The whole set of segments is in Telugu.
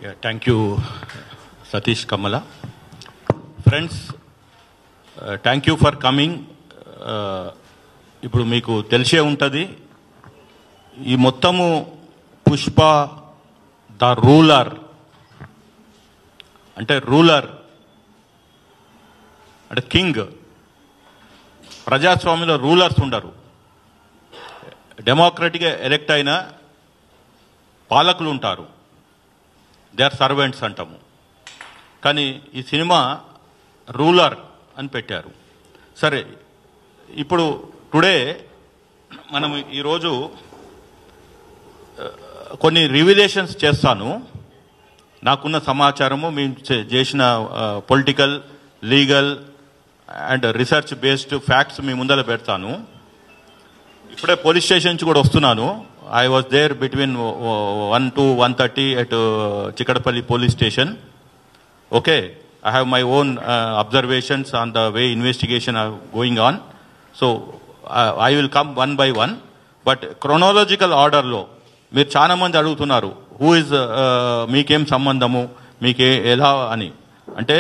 Yeah, thank you, Satish Kamala. Friends, thank you for coming. ఇప్పుడు మీకు తెలిసే ఉంటుంది ఈ మొత్తము పుష్ప ద రూలర్ అంటే కింగ్. ప్రజాస్వామ్యంలో రూలర్స్ ఉండరు. డెమోక్రటిక్గా ఎలెక్ట్ అయిన పాలకులు ఉంటారు, దే ఆర్ సర్వెంట్స్ అంటాము. కానీ ఈ సినిమా రూలర్ అని పెట్టారు. సరే, ఇప్పుడు టుడే మనం ఈరోజు కొన్ని రివిలేషన్స్ చేస్తాను. నాకున్న సమాచారము మేము చేసిన political, legal and research based facts మీ ముందర పెడతాను. ఇప్పుడే పోలీస్ స్టేషన్ నుంచి కూడా వస్తున్నాను. I was there between 1 to 1:30 at Chikadapalli police station. Okay, I have my own observations on the way investigation are going on. So I will come one by one. But chronological order lo మీరు చాలా మంది అడుగుతున్నారు, హూ ఇస్ మీకేం సంబంధము, మీకే ఎలా అని. అంటే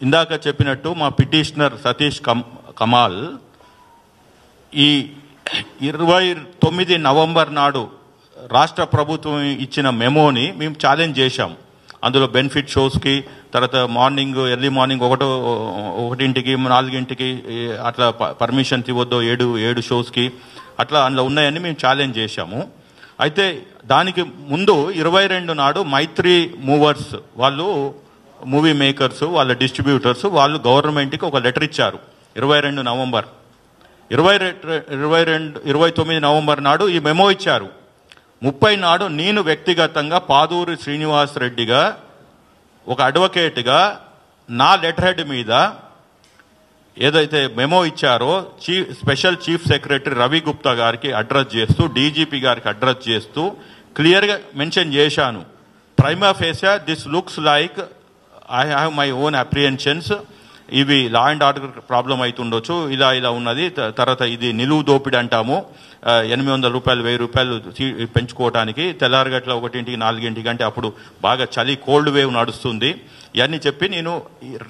ఇందాక చెప్పినట్టు మా పిటిషనర్ సతీష్ కమాల్ ఈ 29 నవంబర్ నాడు రాష్ట్ర ప్రభుత్వం ఇచ్చిన మెమోని మేము ఛాలెంజ్ చేశాం. అందులో బెనిఫిట్ షోస్కి, తర్వాత మార్నింగ్ ఎర్లీ మార్నింగ్ 1:00, 4:00 అట్లా పర్మిషన్స్ ఇవ్వద్దు, 7 షోస్కి అట్లా అందులో ఉన్నాయని మేము ఛాలెంజ్ చేశాము. అయితే దానికి ముందు 22 నాడు మైత్రి మూవర్స్ వాళ్ళు, మూవీ మేకర్స్, వాళ్ళ డిస్ట్రిబ్యూటర్స్ వాళ్ళు గవర్నమెంట్కి ఒక లెటర్ ఇచ్చారు. 22 నవంబర్ 29 నవంబర్ నాడు ఈ మెమో ఇచ్చారు. 30 నాడు నేను వ్యక్తిగతంగా పాదూరి శ్రీనివాస్ రెడ్డిగా ఒక అడ్వకేట్గా నా లెటర్ హెడ్ మీద ఏదైతే మెమో ఇచ్చారో special chief secretary Ravi Gupta గారికి అడ్రస్ చేస్తూ, డీజీపీ గారికి అడ్రస్ చేస్తూ క్లియర్గా మెన్షన్ చేశాను. Prima facie this looks like I have my own apprehensions, ఇవి లా అండ్ ఆర్డర్ ప్రాబ్లం అవుతుండొచ్చు, ఇలా ఉన్నది. తర్వాత ఇది నిలువు దోపిడి అంటాము, 800 రూపాయలు 1000 రూపాయలు పెంచుకోవడానికి, తెల్లారగట్ల 1:00, 4:00 అంటే అప్పుడు బాగా చలి, కోల్డ్ వేవ్ నడుస్తుంది. ఇవన్నీ చెప్పి నేను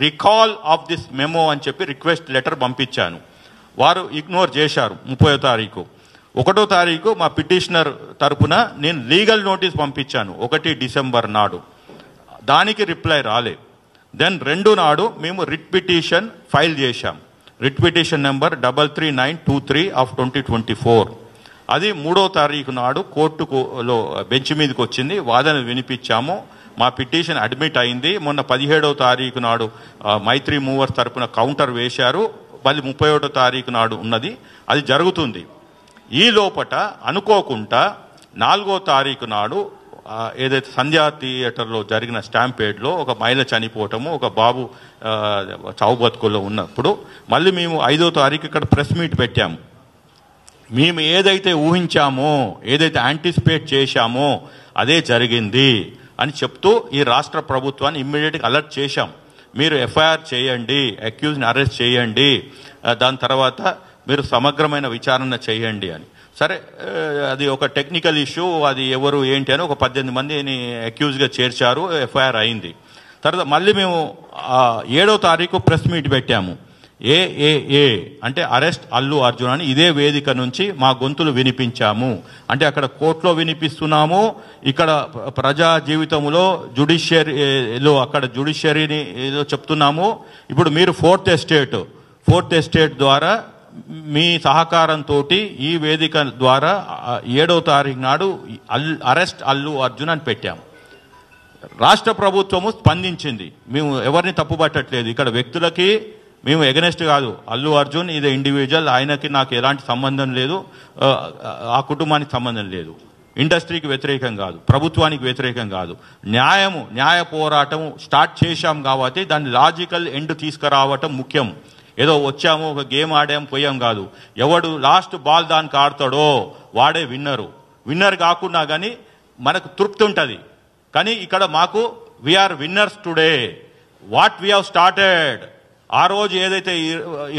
రికాల్ ఆఫ్ దిస్ మెమో అని చెప్పి రిక్వెస్ట్ లెటర్ పంపించాను. వారు ఇగ్నోర్ చేశారు. 30వ తారీఖు 1వ తారీఖు మా పిటిషనర్ తరపున నేను లీగల్ నోటీస్ పంపించాను 1 డిసెంబర్ నాడు. దానికి రిప్లై రాలే. దెన్ 2 నాడు మేము రిట్ పిటిషన్ ఫైల్ చేశాం. Writ petition number 33923 of 2024. అది 3వ తారీఖు నాడు కోర్టులో బెంచ్ మీదకి వచ్చింది. వాదన వినిపించాము. మా పిటిషన్ అడ్మిట్ అయింది. మొన్న 17వ తారీఖు నాడు మైత్రి మూవర్స్ తరపున కౌంటర్ వేశారు. మళ్ళీ 31వ తారీఖు నాడు ఉన్నది, అది జరుగుతుంది. ఈ లోపట అనుకోకుండా 4వ తారీఖు నాడు ఏదైతే సంధ్యా థియేటర్లో జరిగిన స్టాంపేడ్లో ఒక మహిళ చనిపోవటము, ఒక బాబు చావు బతుకుల్లో ఉన్నప్పుడు మళ్ళీ మేము 5వ తారీఖు ఇక్కడ ప్రెస్ మీట్ పెట్టాము. మేము ఏదైతే ఊహించామో, ఏదైతే యాంటిసిపేట్ చేశామో అదే జరిగింది అని చెప్తూ ఈ రాష్ట్ర ప్రభుత్వాన్ని ఇమ్మీడియట్గా అలర్ట్ చేశాం. మీరు ఎఫ్ఐఆర్ చేయండి, అక్యూజ్ని అరెస్ట్ చేయండి, దాని తర్వాత మీరు సమగ్రమైన విచారణ చేయండి అని. సరే, అది ఒక టెక్నికల్ ఇష్యూ, అది ఎవరు ఏంటి అని ఒక 18 మందిని అక్యూజ్గా చేర్చారు, ఎఫ్ఐఆర్ అయింది. తర్వాత మళ్ళీ మేము 7వ తారీఖు ప్రెస్ మీట్ పెట్టాము. ఏఏఏ అంటే అరెస్ట్ అల్లు అర్జున్ అని ఇదే వేదిక నుంచి మా గొంతులు వినిపించాము. అంటే అక్కడ కోర్టులో వినిపిస్తున్నాము, ఇక్కడ ప్రజా జీవితంలో జుడిషియరీలో అక్కడ జుడిషియరీని ఏదో చెప్తున్నాము. ఇప్పుడు మీరు ఫోర్త్ ఎస్టేట్ ద్వారా మీ సహకారంతో ఈ వేదిక ద్వారా 7వ తారీఖు నాడు అరెస్ట్ అల్లు అర్జున్ అని పెట్టాము. రాష్ట్ర ప్రభుత్వము స్పందించింది. మేము ఎవరిని తప్పుపట్టట్లేదు. ఇక్కడ వ్యక్తులకి మేము ఎగనెస్ట్ కాదు. అల్లు అర్జున్ ఇది ఇండివిజువల్, ఆయనకి నాకు ఎలాంటి సంబంధం లేదు, ఆ కుటుంబానికి సంబంధం లేదు. ఇండస్ట్రీకి వ్యతిరేకం కాదు, ప్రభుత్వానికి వ్యతిరేకం కాదు. న్యాయ పోరాటం స్టార్ట్ చేశాం కాబట్టి దాన్ని లాజికల్ ఎండ్ తీసుకురావటం ముఖ్యం. ఏదో వచ్చాము, ఒక గేమ్ ఆడాము, పోయాం కాదు. ఎవడు లాస్ట్ బాల్ దానికి ఆడతాడో వాడే విన్నర్ కాకుండా కానీ మనకు తృప్తి ఉంటుంది. కానీ ఇక్కడ మాకు we are winners today. What we have started ఆ రోజు ఏదైతే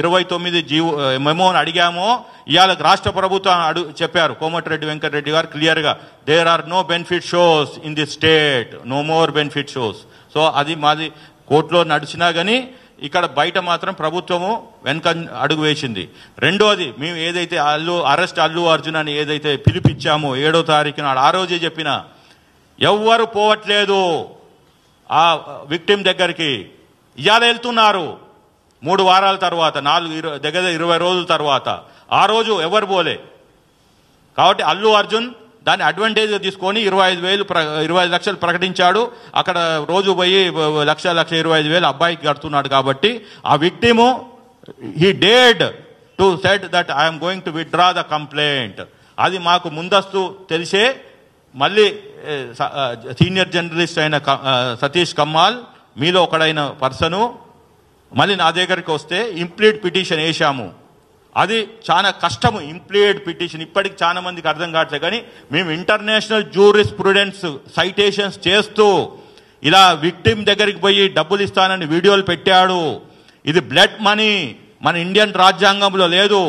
29 మెమోని అడిగామో ఇవాళ రాష్ట్ర ప్రభుత్వం చెప్పారు కోమటిరెడ్డి వెంకటరెడ్డి గారు క్లియర్గా, there are no benefit shows in the state, no more benefit shows. So అది మాది కోర్టులో నడిచినా కానీ ఇక్కడ బయట మాత్రం ప్రభుత్వము వెనక అడుగు వేసింది. రెండోది, మేము ఏదైతే అరెస్ట్ అల్లు అర్జున్ అని ఏదైతే పిలిపించామో 7వ తారీఖు నాడు, ఆ రోజే చెప్పిన ఎవ్వరు పోవట్లేదు ఆ విక్టిమ్ దగ్గరికి. ఇవాళ వెళ్తున్నారు 3 వారాల తర్వాత, దగ్గర 20 రోజుల తర్వాత. ఆ రోజు ఎవరు పోలే. కాబట్టి అల్లు అర్జున్ దాన్ని అడ్వాంటేజ్గా తీసుకొని 25 లక్షలు ప్రకటించాడు. అక్కడ రోజు పోయి 1,25,000 అబ్బాయికి కడుతున్నాడు. కాబట్టి ఆ విక్టిము హీ డేడ్ to said that I'm going to withdraw the complaint. అది మాకు ముందస్తు తెలిసే మళ్ళీ సీనియర్ జర్నలిస్ట్ అయిన సతీష్ కమ్మాల్ మీలో ఒకడైన పర్సను మళ్ళీ నా దగ్గరికి వస్తే ఇంప్లీడ్ పిటిషన్ వేశాము. అది చాలా కష్టము ఇంప్లీడ్ పిటిషన్, ఇప్పటికి చాలా మందికి అర్థం కావట్లేదు. కానీ మేము ఇంటర్నేషనల్ జ్యూరిస్ప్రుడెన్స్ సైటేషన్స్ చేస్తూ ఇలా విక్టిమ్ దగ్గరికి పోయి డబ్బులు ఇస్తానని వీడియోలు పెట్టాడు. ఇది బ్లడ్ మనీ, మన ఇండియన్ రాజ్యాంగంలో లేదు,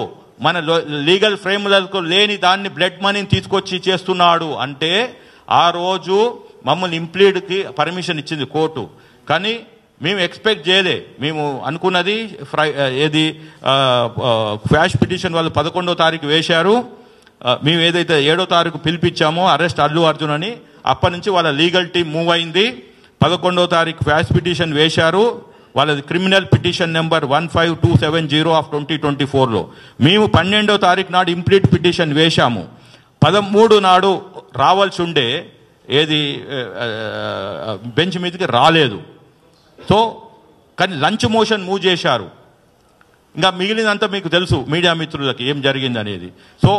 మన లీగల్ ఫ్రేమ్లకు లేని దాన్ని బ్లడ్ మనీని తీసుకొచ్చి చేస్తున్నాడు అంటే ఆ రోజు మమ్మల్ని ఇంప్లీడ్కి పర్మిషన్ ఇచ్చింది కోర్టు. కానీ మేము ఎక్స్పెక్ట్ చేయలే. మేము అనుకున్నది ఏది క్వాష్ పిటిషన్ వాళ్ళు 11వ తారీఖు వేశారు. మేము ఏదైతే 7వ తారీఖు పిలిపించామో అరెస్ట్ అల్లు అర్జున్ అని, అప్పటి నుంచి వాళ్ళ లీగల్ టీం మూవ్ అయింది. 11వ తారీఖు క్వాష్ పిటిషన్ వేశారు. వాళ్ళది క్రిమినల్ పిటిషన్ నెంబర్ 15270 ఆఫ్ 2024లో. మేము 12వ తారీఖు నాడు ఇంప్లీట్ పిటిషన్ వేశాము. 13 నాడు రావాల్సి ఉండే ఏది బెంచ్ మీదకి రాలేదు. సో కానీ లంచ్ మోషన్ మూవ్ చేశారు. ఇంకా మిగిలినంతా మీకు తెలుసు మీడియా మిత్రులకి ఏం జరిగింది అనేది. So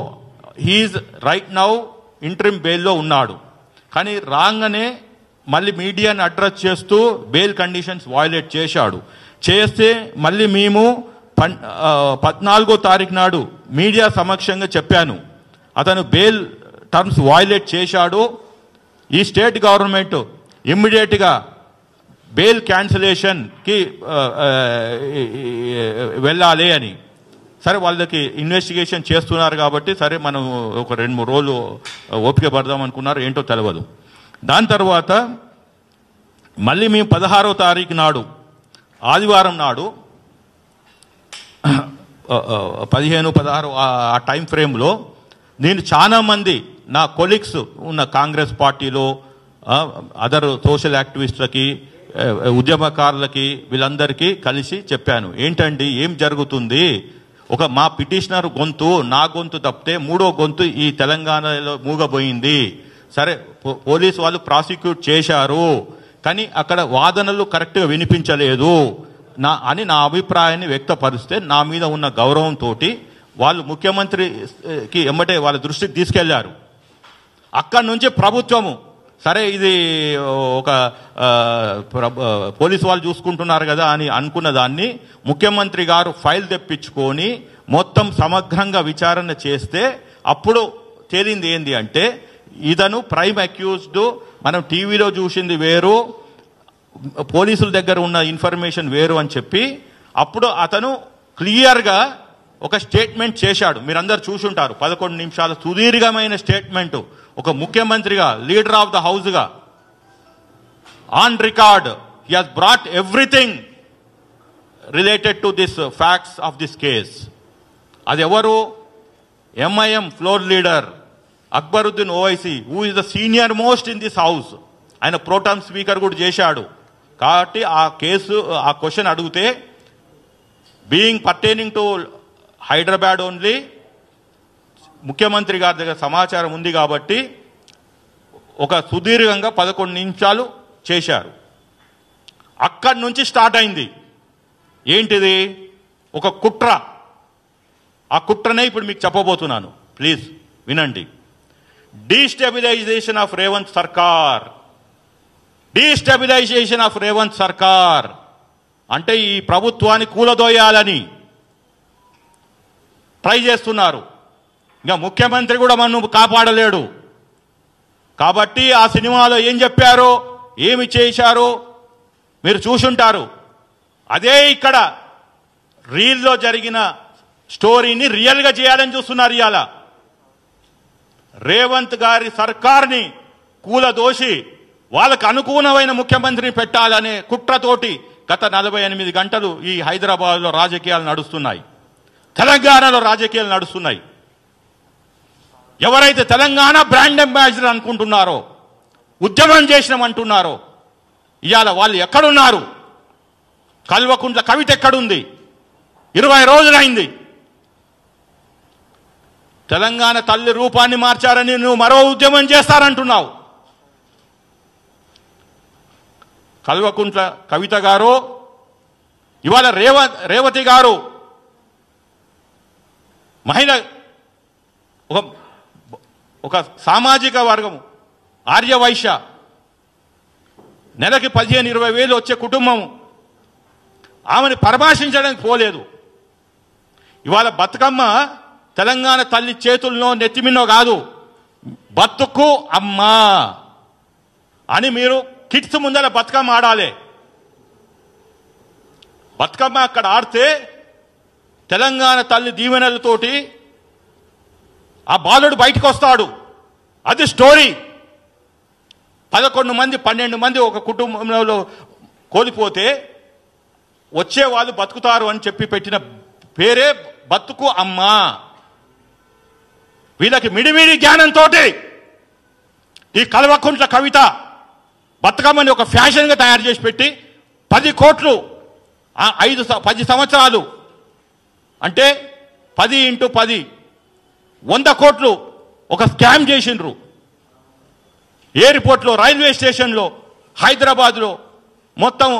he's right now interim బెయిల్లో ఉన్నాడు. కానీ రాగానే మళ్ళీ మీడియాని అడ్రస్ చేస్తూ బెయిల్ కండిషన్స్ వయలేట్ చేశాడు. చేస్తే మళ్ళీ మేము 14వ తారీఖు నాడు మీడియా సమక్షంగా చెప్పాను, అతను బెయిల్ టర్మ్స్ వయలేట్ చేశాడు. ఈ స్టేట్ గవర్నమెంట్ ఇమ్మీడియట్గా బెయిల్ క్యాన్సిలేషన్కి వెళ్ళాలి అని. సరే వాళ్ళకి ఇన్వెస్టిగేషన్ చేస్తున్నారు కాబట్టి సరే మనం ఒక 2-3 రోజులు ఓపిక పడదాం అనుకున్నారు, ఏంటో తెలియదు. దాని తర్వాత మళ్ళీ మేము 16వ తారీఖు నాడు ఆదివారం నాడు 15, 16 ఆ టైం ఫ్రేమ్లో నేను చాలా మంది నా కొలీగ్స్ ఉన్న కాంగ్రెస్ పార్టీలో అదర్ సోషల్ యాక్టివిస్టులకి ఉద్యమకారులకి వీళ్ళందరికీ కలిసి చెప్పాను, ఏంటండి ఏం జరుగుతుంది, ఒక మా పిటిషనర్ గొంతు నా గొంతు తప్పితే 3వ గొంతు ఈ తెలంగాణలో మూగబోయింది. సరే పోలీసు వాళ్ళు ప్రాసిక్యూట్ చేశారు కానీ అక్కడ వాదనలు కరెక్ట్గా వినిపించలేదు అని నా అభిప్రాయాన్ని వ్యక్తపరిస్తే నా మీద ఉన్న గౌరవంతో వాళ్ళు ముఖ్యమంత్రికి ఎమ్మటే వాళ్ళ దృష్టికి తీసుకెళ్లారు. అక్కడి నుంచి ప్రభుత్వము సరే ఇది ఒక పోలీసు వాళ్ళు చూసుకుంటున్నారు కదా అని అనుకున్న దాన్ని ముఖ్యమంత్రి గారు ఫైల్ తెప్పించుకొని మొత్తం సమగ్రంగా విచారణ చేస్తే అప్పుడు తేలింది ఏంది అంటే ఇతను ప్రైమ్ అక్యూజ్డ్, మనం టీవీలో చూసింది వేరు, పోలీసుల దగ్గర ఉన్న ఇన్ఫర్మేషన్ వేరు అని చెప్పి అప్పుడు అతను క్లియర్గా ఒక స్టేట్మెంట్ చేశాడు. మీరందరూ చూసుంటారు, 11 నిమిషాల సుదీర్ఘమైన స్టేట్మెంట్. ఒక ముఖ్యమంత్రిగా, లీడర్ ఆఫ్ ద హౌస్గా on record he has brought everything related to this facts of this case. అది ఎవరు? MIM floor leader Akbaruddin Owaisi, who is the senior most in this house. ఆయన ప్రోటామ్ స్పీకర్ కూడా చేశాడు. కాబట్టి ఆ కేసు ఆ క్వశ్చన్ అడిగితే being pertaining to Hyderabad only, ముఖ్యమంత్రి గారి దగ్గర సమాచారం ఉంది కాబట్టి ఒక సుదీర్ఘంగా 11 నిమిషాలు చేశారు. అక్కడి నుంచి స్టార్ట్ అయింది ఏంటిది? ఒక కుట్ర. ఆ కుట్రనే ఇప్పుడు మీకు చెప్పబోతున్నాను, ప్లీజ్ వినండి. డీస్టెబిలైజేషన్ ఆఫ్ రేవంత్ సర్కార్. డీస్టెబిలైజేషన్ ఆఫ్ రేవంత్ సర్కార్ అంటే ఈ ప్రభుత్వాన్ని కూలదోయాలని ట్రై చేస్తున్నారు. ఇంకా ముఖ్యమంత్రి కూడా మనం కాపాడలేడు. కాబట్టి ఆ సినిమాలో ఏం చెప్పారో, ఏమి చేశారో మీరు చూసుంటారు. అదే ఇక్కడ రీల్లో జరిగిన స్టోరీని రియల్గా చేయాలని చూస్తున్నారు. ఇవాళ రేవంత్ గారి సర్కార్ని కూలదోసి వాళ్ళకు అనుకూలమైన ముఖ్యమంత్రిని పెట్టాలనే కుట్రతోటి గత 48 గంటలు ఈ హైదరాబాద్లో రాజకీయాలు నడుస్తున్నాయి, తెలంగాణలో రాజకీయాలు నడుస్తున్నాయి. ఎవరైతే తెలంగాణ బ్రాండ్ అంబాసిడర్ అనుకుంటున్నారో, ఉద్యమం చేసినామంటున్నారో, ఇవాళ వాళ్ళు ఎక్కడున్నారు? కల్వకుంట్ల కవిత ఎక్కడుంది? 20 రోజులైంది. తెలంగాణ తల్లి రూపాన్ని మార్చారని నువ్వు మరో ఉద్యమం చేస్తారంటున్నావు. కల్వకుంట్ల కవిత గారు, ఇవాళ రేవతి గారు మహిళ, ఒక సామాజిక వర్గము, ఆర్యవైశ్య, నెలకి 15-20 వేలు వచ్చే కుటుంబం, ఆమెను పరామర్శించడానికి పోలేదు. ఇవాళ బతుకమ్మ తెలంగాణ తల్లి చేతుల్లో నెత్తిమిన్నో కాదు, బతుకు అమ్మా అని మీరు కిడ్స్ ముందర బతుకమ్మ ఆడాలి. బతుకమ్మ అక్కడ ఆడితే తెలంగాణ తల్లి దీవెనలతోటి ఆ బాలుడు బయటకు వస్తాడు. అది స్టోరీ. 11 మంది 12 మంది ఒక కుటుంబంలో కోల్పోతే వచ్చే వాళ్ళు బతుకుతారు అని చెప్పి పెట్టిన పేరే బతుకు అమ్మా. వీళ్ళకి మిడిమిడి జ్ఞానంతో ఈ కల్వకుంట్ల కవిత బతుకమ్మని ఒక ఫ్యాషన్గా తయారు చేసి పెట్టి 10 కోట్లు 10 సంవత్సరాలు అంటే 10 × 10 100 కోట్లు ఒక స్కామ్ చేసిండ్రు. ఎయిర్పోర్ట్లో, రైల్వే స్టేషన్లో, హైదరాబాద్లో మొత్తం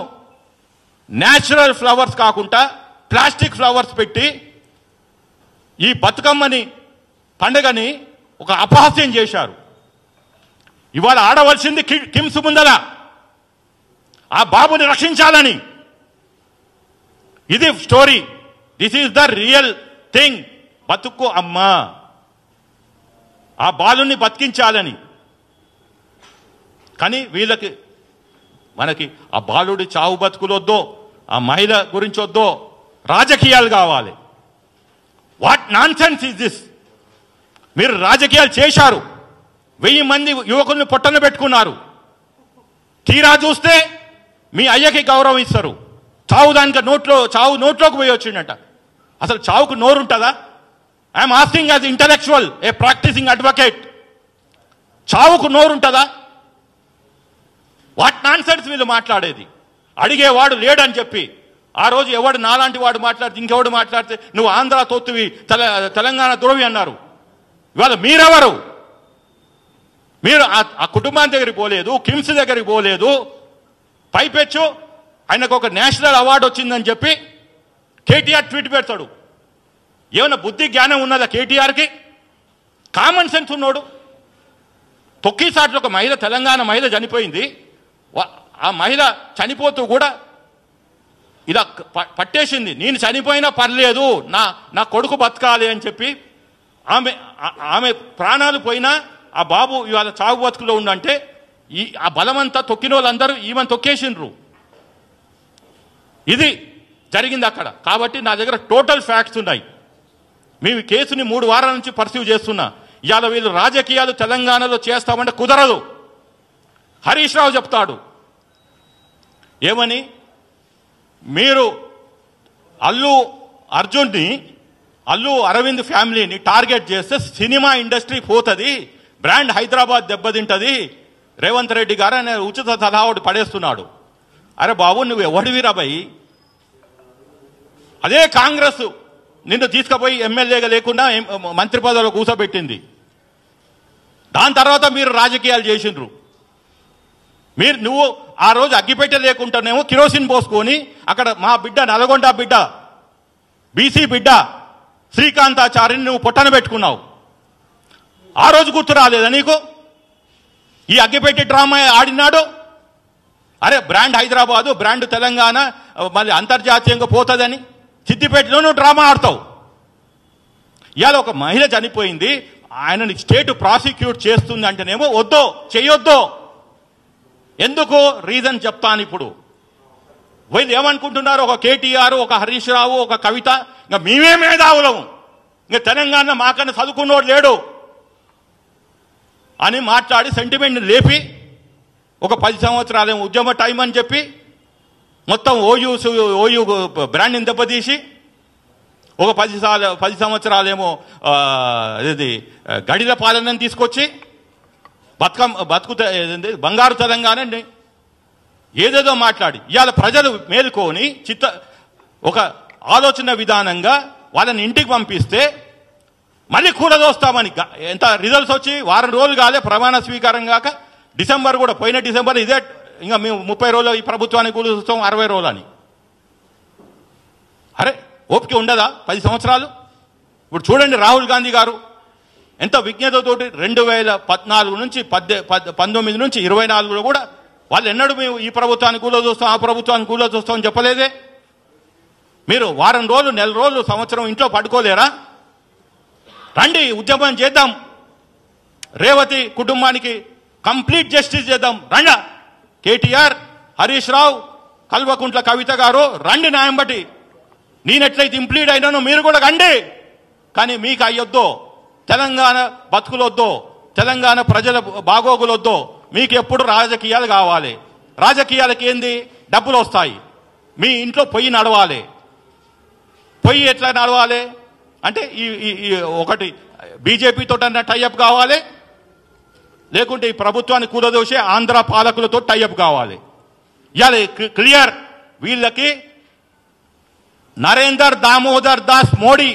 న్యాచురల్ ఫ్లవర్స్ కాకుండా ప్లాస్టిక్ ఫ్లవర్స్ పెట్టి ఈ బతుకమ్మని పండుగని ఒక అపహాస్యం చేశారు. ఇవాళ ఆడవలసింది కిమ్స్ ముందల ఆ బాబుని రక్షించాలని. ఇది story. This is the real thing. బతుకు అమ్మా, ఆ బాలుని బతికించాలని. కానీ వీళ్ళకి మనకి ఆ బాలుడి చావు బతుకులొద్దో, ఆ మహిళ గురించి వద్దో, రాజకీయాలు కావాలి. What non sense is this? మీరు రాజకీయాలు చేశారు, 1000 మంది యువకుల్ని పొట్టన పెట్టుకున్నారు. తీరా చూస్తే మీ అయ్యకి గౌరవం ఇస్తారు. చావు దానికి చావు నోట్లోకి పోయి వచ్చిండట. అసలు చావుకు నోరు ఉంటుందా? I'm asking as intellectual, a practicing advocate. చావుకు నోరు ఉంటుందా? వాట్ నాన్ సెన్స్ వీళ్ళు మాట్లాడేది. అడిగేవాడు లేడని చెప్పి ఆ రోజు ఎవడు నాలాంటి వాడు మాట్లాడితే ఇంకెవడు మాట్లాడితే నువ్వు ఆంధ్ర తొత్తువి, తెలంగాణ ద్రోవి అన్నారు. ఇవాళ మీరెవరు? మీరు ఆ కుటుంబాన్ని దగ్గరికి పోలేదు, కిమ్స్ దగ్గరికి పోలేదు. పైపెచ్చు ఆయనకు ఒక నేషనల్ అవార్డు వచ్చిందని చెప్పి కేటీఆర్ ట్వీట్ పెడతాడు. ఏమన్నా బుద్ధి జ్ఞానం ఉన్నదా కేటీఆర్కి? కామన్ సెన్స్ ఉన్నాడు. తొక్కిసాట్లో ఒక మహిళ, తెలంగాణ మహిళ చనిపోయింది. ఆ మహిళ చనిపోతూ కూడా ఇలా పట్టేసింది, నేను చనిపోయినా పర్లేదు, నా కొడుకు బతకాలి అని చెప్పి ఆమె ప్రాణాలు పోయినా ఆ బాబు ఇవాళ చావు బతుకులో ఉండంటే ఆ బలమంతా తొక్కిన వాళ్ళందరూ ఈమెను తొక్కేసిండ్రు. ఇది జరిగింది అక్కడ. కాబట్టి నా దగ్గర టోటల్ ఫ్యాక్ట్స్ ఉన్నాయి. మేము ఈ కేసుని 3 వారాల నుంచి పర్సీవ్ చేస్తున్నా. ఇవాళ వీళ్ళు రాజకీయాలు తెలంగాణలో చేస్తామంటే కుదరదు. హరీష్ రావు చెప్తాడు ఏమని, మీరు అల్లు అరవింద్ ఫ్యామిలీని టార్గెట్ చేస్తే సినిమా ఇండస్ట్రీ పోతుంది, బ్రాండ్ హైదరాబాద్ దెబ్బతింటది, రేవంత్ రెడ్డి గారు అనే ఉచిత సలహా ఒకటి పడేస్తున్నాడు. అరే బాబు, నువ్వు ఎవడివిరా భయ్? అదే కాంగ్రెస్ నిన్ను తీసుకుపోయి ఎమ్మెల్యేగా లేకుండా మంత్రి పదవిలో కూర్చోబెట్టింది. దాని తర్వాత మీరు రాజకీయాలు చేసిండ్రు. నువ్వు ఆ రోజు అగ్గిపెట్టె లేకుండానేమో కిరోసిన్ పోసుకొని అక్కడ మా బిడ్డ, నల్గొండ బిడ్డ, బీసీ బిడ్డ శ్రీకాంతాచారిని నువ్వు పొట్టన పెట్టుకున్నావు. ఆ రోజు గుర్తు రాలేదా నీకు? ఈ అగ్గిపెట్టి డ్రామా ఆడినాడు. అరే బ్రాండ్ హైదరాబాదు, బ్రాండ్ తెలంగాణ మళ్ళీ అంతర్జాతీయంగా పోతుందని సిద్దిపేటలో నువ్వు డ్రామా ఆడతావు. ఇవాళ ఒక మహిళ చనిపోయింది, ఆయనని స్టేట్ ప్రాసిక్యూట్ చేస్తుంది అంటేనేమో వద్దో, చెయ్యొద్దో. ఎందుకు? రీజన్ చెప్తాను ఇప్పుడు. వీళ్ళు ఏమనుకుంటున్నారు, ఒక కేటీఆర్, ఒక హరీష్ రావు, ఒక కవిత, ఇంకా మేమే మేధావులము, ఇంకా తెలంగాణ మాకన్నా చదువుకున్నోడు లేడు అని మాట్లాడి సెంటిమెంట్ లేపి ఒక 10 సంవత్సరాలేమో ఉద్యమ టైం అని చెప్పి మొత్తం ఓయూ బ్రాండ్ని దెబ్బతీసి ఒక 10 సంవత్సరాలేమో ఇది గడిల పాలనని తీసుకొచ్చి బంగారు తెలంగాణ ఏదేదో మాట్లాడి ఇవాళ ప్రజలు మేలుకొని ఒక ఆలోచన విధానంగా వాళ్ళని ఇంటికి పంపిస్తే మళ్ళీ కూలదోస్తామని ఎంత రిజల్ట్స్ వచ్చి వారం రోజులు కాలే ప్రమాణ స్వీకారం కాక డిసెంబర్ కూడా పోయిన డిసెంబర్ ఇదే ఇంకా మేము 30 రోజులు ఈ ప్రభుత్వానికి కూలుస్తాం 60 రోజులు అని. అరే ఓపిక ఉండదా 10 సంవత్సరాలు? ఇప్పుడు చూడండి రాహుల్ గాంధీ గారు ఎంత విజ్ఞతతోటి 2014 నుంచి 19 నుంచి 24లో కూడా వాళ్ళు ఎన్నడూ మేము ఈ ప్రభుత్వాన్ని కూలదోస్తాం ఆ ప్రభుత్వాన్ని కూలదోస్తాం అని చెప్పలేదే. మీరు వారం రోజులు, నెల రోజులు, సంవత్సరం ఇంట్లో పడుకోలేరా? రండి ఉద్యమం చేద్దాం, రేవతి కుటుంబానికి కంప్లీట్ జస్టిస్ చేద్దాం. రండా కేటీఆర్, హరీష్ రావు, కల్వకుంట్ల కవిత గారు రండి న్యాయం బట్టి. నేనెట్లయితే ఇంప్లీడ్ అయినానో మీరు కూడా రండి. కానీ మీకు అయ్యొద్దో, తెలంగాణ బతుకులొద్దో, తెలంగాణ ప్రజల బాగోగులొద్దో, మీకు ఎప్పుడు రాజకీయాలు కావాలి. రాజకీయాలకి ఏంది? డబ్బులు వస్తాయి. మీ ఇంట్లో పొయ్యి నడవాలి. పొయ్యి ఎట్లా నడవాలి అంటే ఈ ఒకటి బీజేపీతో టైఅప్ కావాలి, లేకుంటే ఈ ప్రభుత్వాన్ని కూలదోసే ఆంధ్ర పాలకులతో టైఅప్ కావాలి. ఇవాళ క్లియర్ వీళ్ళకి నరేందర్ దామోదర్ దాస్ మోడీ,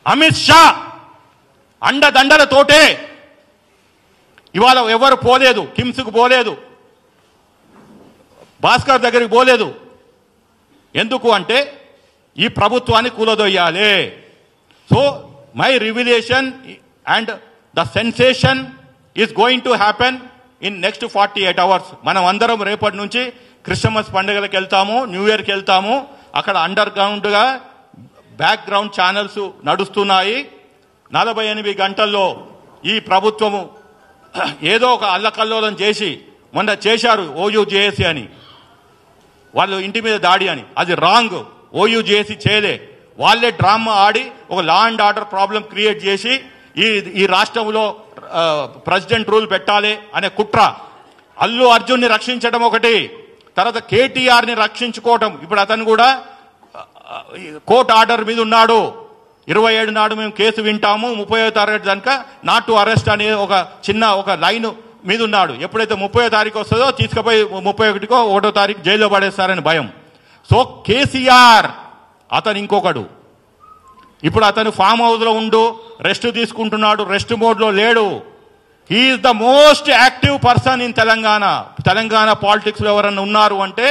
అమిత్ షా అండదండలతోటే ఇవాళ ఎవరు పోలేదు, కిమ్స్కు పోలేదు, భాస్కర్ దగ్గరికి పోలేదు. ఎందుకు అంటే ఈ ప్రభుత్వాన్ని కూలదొయ్యాలి. So my revelation and the sensation is going to happen in next 48 hours. మనం అందరం రేపటి నుంచి క్రిస్మస్ పండుగలకు వెళ్తాము, న్యూ ఇయర్కి వెళ్తాము. అక్కడ అండర్ గ్రౌండ్గా బ్యాక్గ్రౌండ్ ఛానల్స్ నడుస్తున్నాయి. 48 గంటల్లో ఈ ప్రభుత్వము ఏదో ఒక అల్లకల్లోలం చేసి మొన్న చేశారు ఓయూజేఏసీ అని, వాళ్ళు ఇంటి మీద దాడి అని. అది రాంగ్. ఓయూజేఏసీ చేయలే. వాళ్ళే డ్రామా ఆడి ఒక law and order problem create చేసి ఈ రాష్ట్రంలో ప్రెసిడెంట్ రూల్ పెట్టాలి అనే కుట్ర. అల్లు అర్జున్ని రక్షించడం ఒకటి, తర్వాత కేటీఆర్ని రక్షించుకోవటం. ఇప్పుడు అతను కూడా కోర్టు ఆర్డర్ మీద ఉన్నాడు. 27 నాడు మేము కేసు వింటాము, 30వ తారీఖు కనుక నాట్ టు అరెస్ట్ అనే ఒక లైన్ మీద ఉన్నాడు. ఎప్పుడైతే 30వ తారీఖు వస్తుందో తీసుకుపోయి 31కో 1వ తారీఖు జైల్లో పడేస్తారని భయం. సో కేసీఆర్ అతను ఇంకొకడు. ఇప్పుడు అతను ఫామ్ హౌస్లో ఉండు రెస్ట్ తీసుకుంటున్నాడు, రెస్ట్ మోడ్లో లేడు. He's the most active person in Telangana. Telangana పాలిటిక్స్లో ఎవరన్నా ఉన్నారు అంటే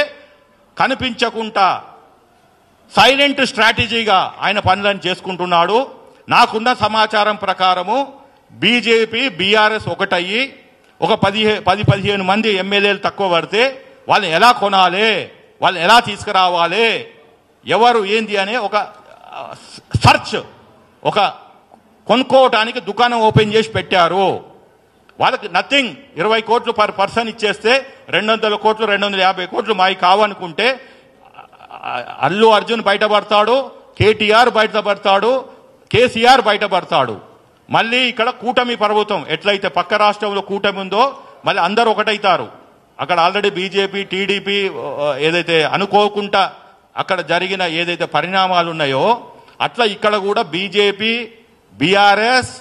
కనిపించకుండా సైలెంట్ స్ట్రాటజీగా ఆయన పనులను చేసుకుంటున్నాడు. నాకున్న సమాచారం ప్రకారము బీజేపీ బీఆర్ఎస్ ఒకటయ్యి ఒక 10-15 మంది ఎమ్మెల్యేలు తక్కువ పడితే వాళ్ళని ఎలా కొనాలి, వాళ్ళని ఎలా తీసుకురావాలి, ఎవరు ఏంది అనే ఒక సర్చ్, ఒక కొనుక్కోవటానికి దుకాణం ఓపెన్ చేసి పెట్టారు. వాళ్ళకి నథింగ్. 20 కోట్లు పర్ పర్సన్ ఇచ్చేస్తే 200 కోట్లు 250 కోట్లు మావి కావనుకుంటే అల్లు అర్జున్ బయటపడతాడు, కేటీఆర్ బయటపడతాడు, కేసీఆర్ బయటపడతాడు. మళ్ళీ ఇక్కడ కూటమి ప్రభుత్వం ఎట్లయితే పక్క రాష్ట్రంలో కూటమి ఉందో మళ్ళీ అందరూ ఒకటైతారు. అక్కడ ఆల్రెడీ బీజేపీ టీడీపీ ఏదైతే అనుకోకుండా అక్కడ జరిగిన ఏదైతే పరిణామాలు ఉన్నాయో అట్లా ఇక్కడ కూడా BJP BRS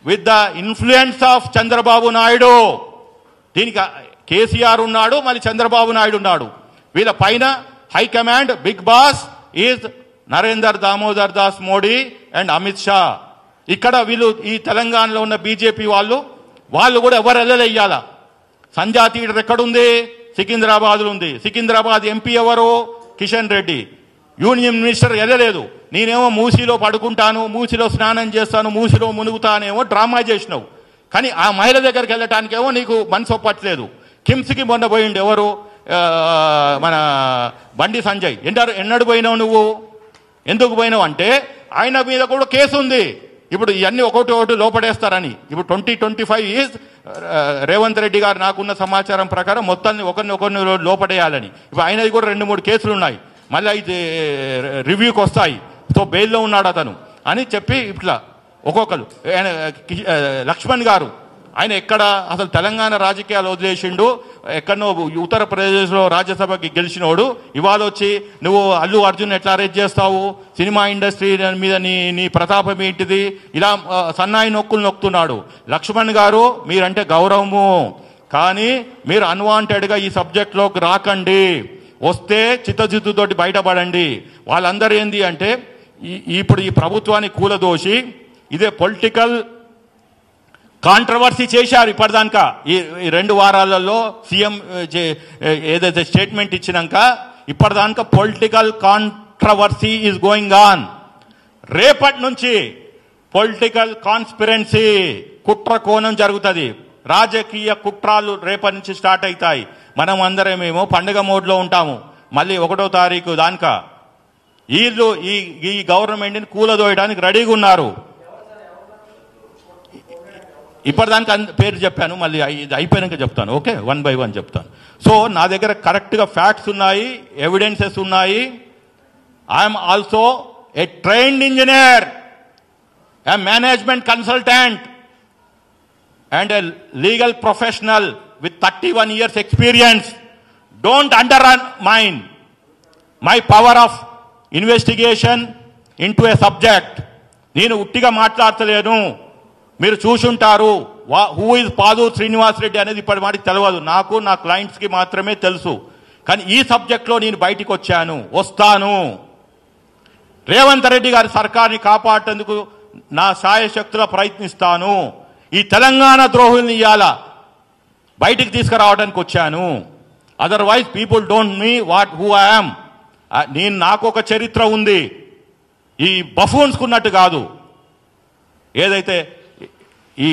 with the influence of Chandrababu Naidu. దీనికి కేసీఆర్ ఉన్నాడు, మళ్ళీ చంద్రబాబు నాయుడు ఉన్నాడు. వీళ్ళ పైన high command big boss is Narender Damodar Das Modi and Amit Shah. ఇక్కడ వీళ్ళు ఈ తెలంగాణలో ఉన్న బీజేపీ వాళ్ళు కూడా ఎవరు వెళ్ళలేయ్యాల. సంజా థియేటర్ ఎక్కడుంది? సికింద్రాబాద్లో ఉంది. సికింద్రాబాద్ ఎంపీ ఎవరు? కిషన్ రెడ్డి. యూనియన్ మినిస్టర్ వెళ్ళలేదు. నేనేమో మూసీలో పడుకుంటాను, మూసీలో స్నానం చేస్తాను, మూసీలో మునుగుతానేమో డ్రామా చేసినావు. కానీ ఆ మహిళ దగ్గరికి వెళ్ళటానికేమో నీకు మనసు ఒప్పట్లేదు. కిమ్స్కి మొన్న పోయిండు ఎవరు? మన బండి సంజయ్. ఎన్నడు పోయినావు నువ్వు? ఎందుకు పోయినావు అంటే ఆయన మీద కూడా కేసు ఉంది. ఇప్పుడు ఇవన్నీ ఒకటి లోపడేస్తారని. ఇప్పుడు 2025 ఈజ్ రేవంత్ రెడ్డి గారు నాకున్న సమాచారం ప్రకారం మొత్తాన్ని ఒకరిని లోపడేయాలని. ఇప్పుడు ఆయనది కూడా 2-3 కేసులు ఉన్నాయి, మళ్ళీ అయితే రివ్యూకి వస్తాయి. సో బెయిల్లో ఉన్నాడు అతను అని చెప్పి ఇట్లా ఒక్కొక్కరు. లక్ష్మణ్ గారు ఆయన ఎక్కడ అసలు తెలంగాణ రాజకీయాలు వదిలేసిండు, ఎక్కడనో ఉత్తరప్రదేశ్లో రాజ్యసభకి గెలిచినోడు. ఇవాళ వచ్చి నువ్వు అల్లు అర్జున్ ఎట్లా అరెస్ట్ చేస్తావు, సినిమా ఇండస్ట్రీ మీద నీ ప్రతాపం ఏంటిది, ఇలా సన్నాయి నొక్కులు నొక్కుతున్నాడు. లక్ష్మణ్ గారు మీరంటే గౌరవము, కానీ మీరు అన్వాంటెడ్గా ఈ సబ్జెక్ట్లోకి రాకండి. వస్తే చిత్తజిత్తుతోటి బయటపడండి. వాళ్ళందరూ ఏంది అంటే ఇప్పుడు ఈ ప్రభుత్వాన్ని కూలదోసి ఇదే పొలిటికల్ కాంట్రవర్సీ చేశారు ఇప్పటిదాకా. ఈ 2 వారాలలో సీఎం ఏదైతే స్టేట్మెంట్ ఇచ్చినాక ఇప్పటిదాకా political controversy is going on. రేపటి నుంచి పొలిటికల్ కాన్స్పిరెన్సీ కుట్ర కోణం జరుగుతుంది. రాజకీయ కుట్రాలు రేపటి నుంచి స్టార్ట్ అవుతాయి. మనం అందరమేమో పండుగ మోడ్లో ఉంటాము. మళ్ళీ 1వ తారీఖు దానిక వీళ్ళు ఈ గవర్నమెంట్ని కూలదోయడానికి రెడీగా ఉన్నారు. ఇప్పటిదానికి పేరు చెప్పాను, మళ్ళీ ఇది అయిపోయాక చెప్తాను. ఓకే, 1 by 1 చెప్తాను. సో నా దగ్గర కరెక్ట్గా ఫ్యాక్ట్స్ ఉన్నాయి, ఎవిడెన్సెస్ ఉన్నాయి. I'm also a trained engineer, A management consultant and a legal professional with 31 years experience. Don't undermine my power of investigation into a subject. నేను ఉట్టిగా మాట్లాడతలేను. మీరు చూసుంటారు హూ ఇస్ పాదూర్ శ్రీనివాస్ రెడ్డి అనేది ఇప్పటి మాటికి తెలియదు నాకు, నా క్లయింట్స్కి మాత్రమే తెలుసు. కానీ ఈ సబ్జెక్ట్లో నేను బయటికి వస్తాను. రేవంత్ రెడ్డి గారి సర్కార్ని కాపాడేందుకు నా శాయశక్తుల ప్రయత్నిస్తాను. ఈ తెలంగాణ ద్రోహుల్ని ఇయ్యాల బయటికి తీసుకురావడానికి వచ్చాను. Otherwise people don't me who I am. నాకు ఒక చరిత్ర ఉంది, ఈ బఫూన్స్కున్నట్టు కాదు. ఏదైతే ఈ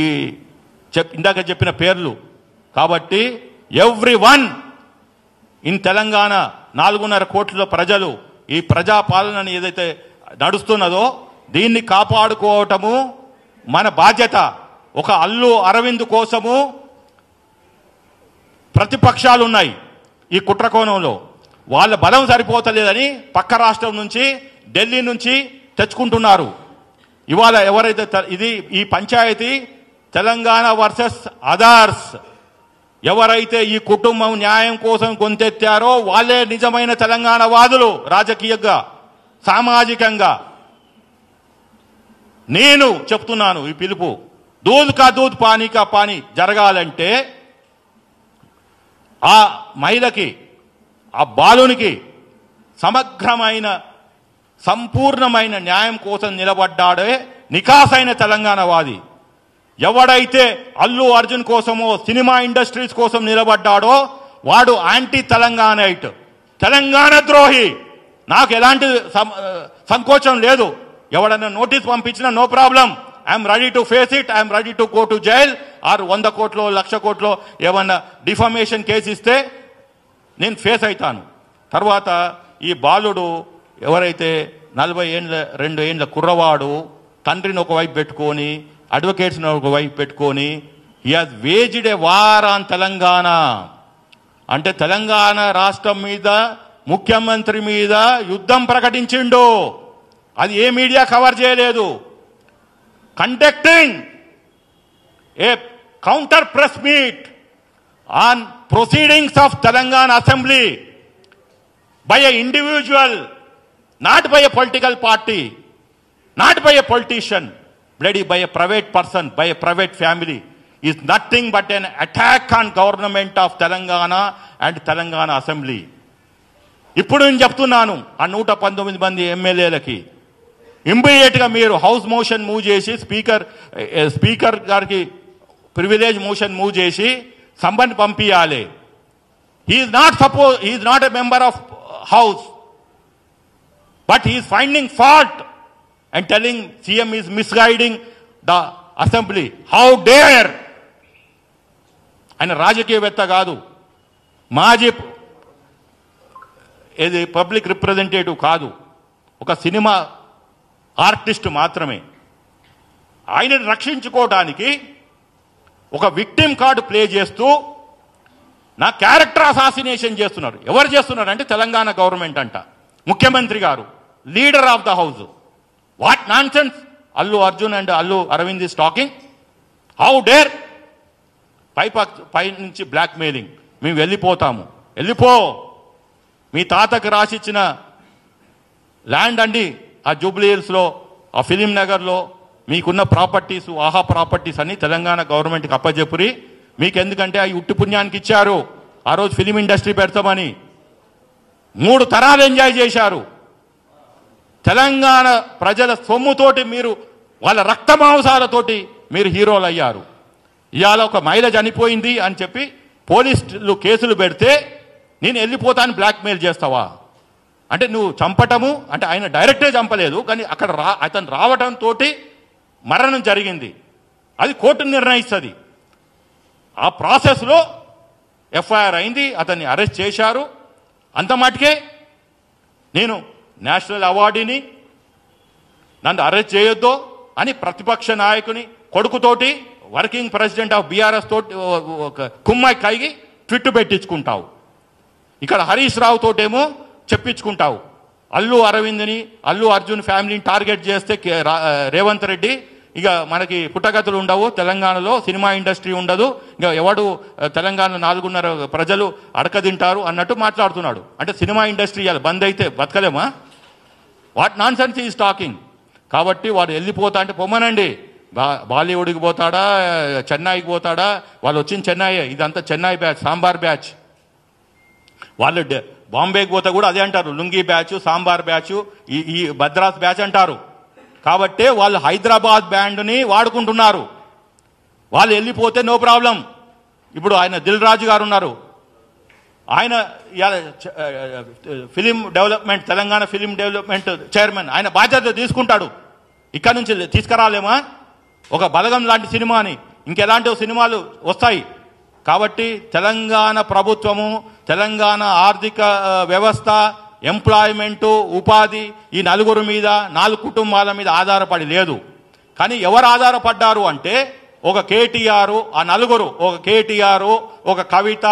ఇందాక చెప్పిన పేర్లు. కాబట్టి ఎవ్రీవన్ ఇన్ తెలంగాణ 4.5 కోట్ల ప్రజలు ఈ ప్రజాపాలనని ఏదైతే నడుస్తున్నదో దీన్ని కాపాడుకోవటము మన బాధ్యత. ఒక అల్లు అరవింద్ కోసము ప్రతిపక్షాలు ఉన్నాయి ఈ కుట్రకోణంలో. వాళ్ళ బలం సరిపోతలేదని పక్క రాష్ట్రం నుంచి, ఢిల్లీ నుంచి తెచ్చుకుంటున్నారు. ఇవాళ ఎవరైతే ఈ పంచాయతీ తెలంగాణ వర్సెస్ అదర్స్, ఎవరైతే ఈ కుటుంబం న్యాయం కోసం గొంతెత్తారో వాళ్ళే నిజమైన తెలంగాణ వాదులు. రాజకీయంగా, సామాజికంగా నేను చెప్తున్నాను ఈ పిలుపు. దూద్ కా దూద్ పానీ కా పానీ జరగాలంటే ఆ మహిళకి, ఆ బాలునికి సమగ్రమైన సంపూర్ణమైన న్యాయం కోసం నిలబడ్డాడే నికాసైన తెలంగాణవాది. ఎవడైతే అల్లు అర్జున్ కోసమో సినిమా ఇండస్ట్రీస్ కోసం నిలబడ్డాడో వాడు యాంటీ తెలంగాణైట్, తెలంగాణ ద్రోహి. నాకు ఎలాంటి సంకోచం లేదు. ఎవడన్నా నోటీస్ పంపించినా no problem, I'm ready to face it, I'm ready to go to jail. Or 100 కోట్లో 1,00,000 కోట్లో ఏమన్నా డిఫమేషన్ కేసు ఇస్తే నేను ఫేస్ అవుతాను. తర్వాత ఈ బాలుడు ఎవరైతే 42 ఏండ్ల కుర్రవాడు తండ్రిని ఒకవైపు పెట్టుకొని, అడ్వకేట్స్ని ఒకవైపు పెట్టుకొని, he has waged a war on Telangana. అంటే తెలంగాణ రాష్ట్రం మీద, ముఖ్యమంత్రి మీద యుద్ధం ప్రకటించిండు. అది ఏ మీడియా కవర్ చేయలేదు. Conducting a counter press meet on proceedings of Telangana assembly by a individual, not by a political party, not by a politician, bloody by a private person, by a private family, is nothing but an attack on government of Telangana and Telangana Assembly. ఇప్పుడు నేను చెప్తున్నాను ఆ 119 మంది ఎమ్మెల్యేలకి, ఇమ్మీడియట్గా మీరు హౌస్ మోషన్ మూవ్ చేసి స్పీకర్ గారికి ప్రివిలేజ్ మోషన్ మూవ్ చేసి సంబంధ్ పంపించాలి. He is not a member of house, but he is finding fault and telling CM is misguiding the assembly. How dare! ఆయన రాజకీయవేత్త కాదు, మాజీ ఏది పబ్లిక్ రిప్రజెంటేటివ్ కాదు, ఒక సినిమా ఆర్టిస్ట్ మాత్రమే. ఆయనను రక్షించుకోవడానికి ఒక విక్టిమ్ కార్డు ప్లే చేస్తూ నా క్యారెక్టర్ అసాసినేషన్ చేస్తున్నారు. ఎవరు చేస్తున్నారు అంటే తెలంగాణ గవర్నమెంట్ అంట, ముఖ్యమంత్రి గారు, leader of the house. What nonsense Allu Arjun and Allu Aravind is talking. How dare. పై నుంచి బ్లాక్ మెయిలింగ్. మేము వెళ్ళిపోతాము, వెళ్ళిపో, మీ తాతకు రాసిచ్చిన ల్యాండ్ అండి ఆ జూబ్లీ హిల్స్లో, ఆ ఫిలిం నగర్లో మీకున్న ప్రాపర్టీస్, ఆహా ప్రాపర్టీస్ అన్ని తెలంగాణ గవర్నమెంట్కి అప్పచెప్పురి. మీకు ఎందుకంటే అవి ఉట్టి పుణ్యానికి ఇచ్చారు. ఆ రోజు ఫిలిం ఇండస్ట్రీ పెడతామని 3 తరాలు ఎంజాయ్ చేశారు. తెలంగాణ ప్రజల సొమ్ముతోటి మీరు, వాళ్ళ రక్త మాంసాలతోటి మీరు హీరోలు అయ్యారు. ఇవాళ ఒక మహిళ చనిపోయింది అని చెప్పి పోలీసులు కేసులు పెడితే నేను వెళ్ళిపోతాను బ్లాక్మెయిల్ చేస్తావా అంటే, నువ్వు చంపటము అంటే ఆయన డైరెక్టే చంపలేదు, కానీ అక్కడ అతను రావడంతో మరణం జరిగింది. అది కోర్టు నిర్ణయిస్తుంది. ఆ ప్రాసెస్లో ఎఫ్ఐఆర్ అయింది, అతన్ని అరెస్ట్ చేశారు. అంత మటుకే నేను నేషనల్ అవార్డుని నన్ను అరెస్ట్ చేయొద్దు అని ప్రతిపక్ష నాయకుని కొడుకుతోటి, వర్కింగ్ ప్రెసిడెంట్ ఆఫ్ బీఆర్ఎస్ తోటి కుమ్మాయి కైగి ట్విట్ పెట్టించుకుంటావు. ఇక్కడ హరీష్ రావు తోటేమో చెప్పించుకుంటావు. అల్లు అరవింద్ని, అల్లు అర్జున్ ఫ్యామిలీని టార్గెట్ చేస్తే రేవంత్ రెడ్డి ఇక మనకి పుట్టగతులు ఉండవు, తెలంగాణలో సినిమా ఇండస్ట్రీ ఉండదు, ఇక ఎవడు తెలంగాణ 4.5 ప్రజలు అడకదింటారు అన్నట్టు మాట్లాడుతున్నాడు. అంటే సినిమా ఇండస్ట్రీ ఇలా బంద్ అయితే బతకలేమా? What nonsense is talking. కాబట్టి వాడు వెళ్ళిపోతా అంటే పొమ్మనండి. బాలీవుడ్కి పోతాడా, చెన్నైకి పోతాడా? వాళ్ళు వచ్చిన చెన్నై, ఇదంతా చెన్నై బ్యాచ్, సాంబార్ బ్యాచ్. వాళ్ళు బాంబేకి పోతే కూడా అదే అంటారు, లుంగీ బ్యాచ్, సాంబార్ బ్యాచ్, ఈ భద్రాస్ బ్యాచ్ అంటారు. కాబట్టి వాళ్ళు హైదరాబాద్ బ్యాండ్ని వాడుకుంటున్నారు. వాళ్ళు వెళ్ళిపోతే నో ప్రాబ్లం. ఇప్పుడు ఆయన దిల్ రాజు గారు ఉన్నారు, ఆయన film development, Telangana film development chairman, ఆయన బాధ్యత తీసుకుంటాడు. ఇక్కడ నుంచి తీసుకురాలేమా ఒక బలగం లాంటి సినిమాని? ఇంకెలాంటి సినిమాలు వస్తాయి. కాబట్టి తెలంగాణ ప్రభుత్వము, తెలంగాణ ఆర్థిక వ్యవస్థ, ఎంప్లాయ్మెంటు, ఉపాధి ఈ 4 మీద, 4 కుటుంబాల మీద ఆధారపడి లేదు. కానీ ఎవరు ఆధారపడ్డారు అంటే ఒక కేటీఆర్, ఆ 4, ఒక కేటీఆర్, ఒక కవిత,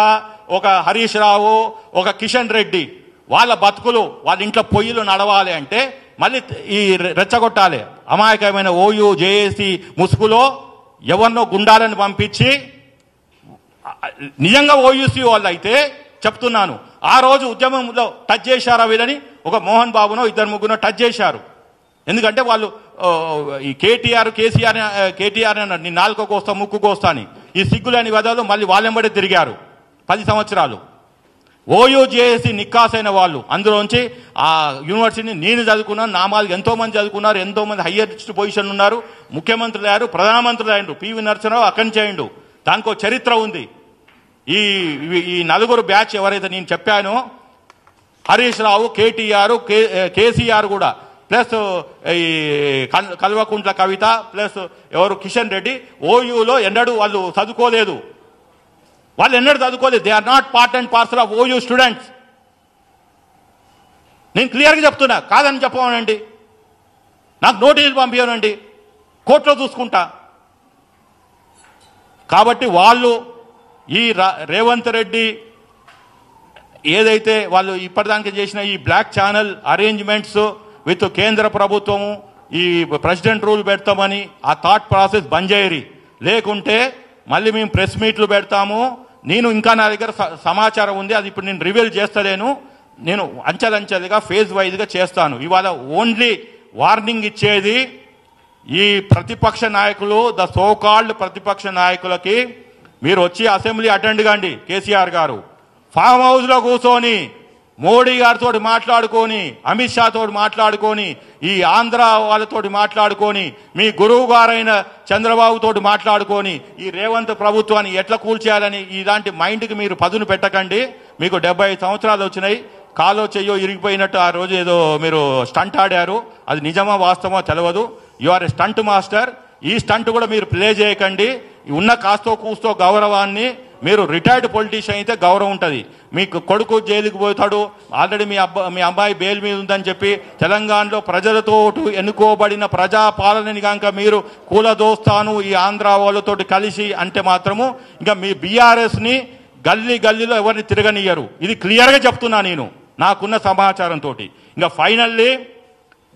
ఒక హరీష్ రావు, ఒక కిషన్ రెడ్డి, వాళ్ళ బతుకులు, వాళ్ళ ఇంట్లో పొయ్యిలు నడవాలి అంటే మళ్ళీ ఈ రెచ్చగొట్టాలి. అమాయకమైన ఓయూ జేఏసీ ముసుగులో ఎవరినో గుండాలను పంపించి, నిజంగా ఓయూసీ వాళ్ళు అయితే చెప్తున్నాను, ఆ రోజు ఉద్యమంలో టచ్ చేశారా వీళ్ళని? ఒక మోహన్ బాబునో 2-3 టచ్ చేశారు. ఎందుకంటే వాళ్ళు ఈ కేటీఆర్ అన్నారు, నీ నాలుక కోస్తా, ముక్కు కోస్తా అని. ఈ సిగ్గులేని వెదలు మళ్ళీ వాళ్ళెంబడే తిరిగారు 10 సంవత్సరాలు. ఓయూ జేఏసీ నిక్కాసైన వాళ్ళు, అందులోంచి ఆ యూనివర్సిటీని నేను చదువుకున్నాను, నా మాదిరి ఎంతోమంది చదువుకున్నారు, ఎంతోమంది హయ్యెస్ట్ పొజిషన్ ఉన్నారు, ముఖ్యమంత్రులు అయ్యారు, ప్రధానమంత్రులు అయ్యారు. పివి నరసింహరావు అక్కడి చేయండు, దానికో చరిత్ర ఉంది. ఈ 4 బ్యాచ్ ఎవరైతే నేను చెప్పానో, హరీష్ రావు, కేటీఆర్, కేసీఆర్ కూడా, ప్లస్ ఈ కల్వకుంట్ల కవిత, ప్లస్ ఎవరు కిషన్ రెడ్డి, ఓయూలో ఎన్నడూ వాళ్ళు చదువుకోలేదు. వాళ్ళు ఎన్నడూ చదువుకోలేదు. They are not part and parcel of OU students. నేను క్లియర్గా చెప్తున్నా, కాదని చెప్పమనండి, నాకు నోటీసులు పంపించనండి, కోర్టులో చూసుకుంటా. కాబట్టి వాళ్ళు ఈ రేవంత్ రెడ్డి ఏదైతే వాళ్ళు ఇప్పటిదానికి చేసిన ఈ బ్లాక్ ఛానల్ అరేంజ్మెంట్స్ విత్ కేంద్ర ప్రభుత్వము, ఈ ప్రెసిడెంట్ రూల్ పెడతామని ఆ థాట్ ప్రాసెస్ బంద్ చేయరి. లేకుంటే మళ్ళీ మేము ప్రెస్ మీట్లు పెడతాము. నేను ఇంకా నా దగ్గర సమాచారం ఉంది, అది ఇప్పుడు నేను రివీల్ చేస్తలేను. నేను అంచెలంచెలుగా ఫేజ్ వైజ్గా చేస్తాను. ఇవాళ ఓన్లీ వార్నింగ్ ఇచ్చేది ఈ ప్రతిపక్ష నాయకులు, ద సోకాల్డ్ ప్రతిపక్ష నాయకులకి, మీరు వచ్చి అసెంబ్లీ అటెండ్ కండి. కేసీఆర్ గారు ఫామ్ హౌస్లో కూర్చొని మోడీ గారితో మాట్లాడుకొని, అమిత్ షా తోటి మాట్లాడుకొని, ఈ ఆంధ్ర వాళ్ళతోటి మాట్లాడుకొని, మీ గురువు గారైన చంద్రబాబు తోటి మాట్లాడుకొని ఈ రేవంత్ ప్రభుత్వాన్ని ఎట్లా కూల్చేయాలని ఇలాంటి మైండ్కి మీరు పదును పెట్టకండి. మీకు 75 సంవత్సరాలు వచ్చినాయి, కాలో చెయ్యో ఇరిగిపోయినట్టు ఆ రోజు ఏదో మీరు స్టంట్ ఆడారు, అది నిజమా వాస్తవమో తెలియదు. You are a stunt master. ఈ స్టంట్ కూడా మీరు ప్లే చేయకండి. ఉన్న కాస్తో కూస్తో గౌరవాన్ని మీరు రిటైర్డ్ పొలిటీషియన్ అయితే గౌరవం ఉంటుంది. మీకు కొడుకు జైలుకి పోతాడు, ఆల్రెడీ మీ అబ్బాయి బెయిల్ మీద ఉందని చెప్పి తెలంగాణలో ప్రజలతో ఎన్నుకోబడిన ప్రజాపాలనని కనుక మీరు కూలదోస్తాను ఈ ఆంధ్ర వాళ్ళతోటి కలిసి అంటే మాత్రము ఇంకా మీ బీఆర్ఎస్ని గల్లీలో ఎవరిని తిరగనియ్యరు. ఇది క్లియర్గా చెప్తున్నా నేను నాకున్న సమాచారంతో. ఇంకా finally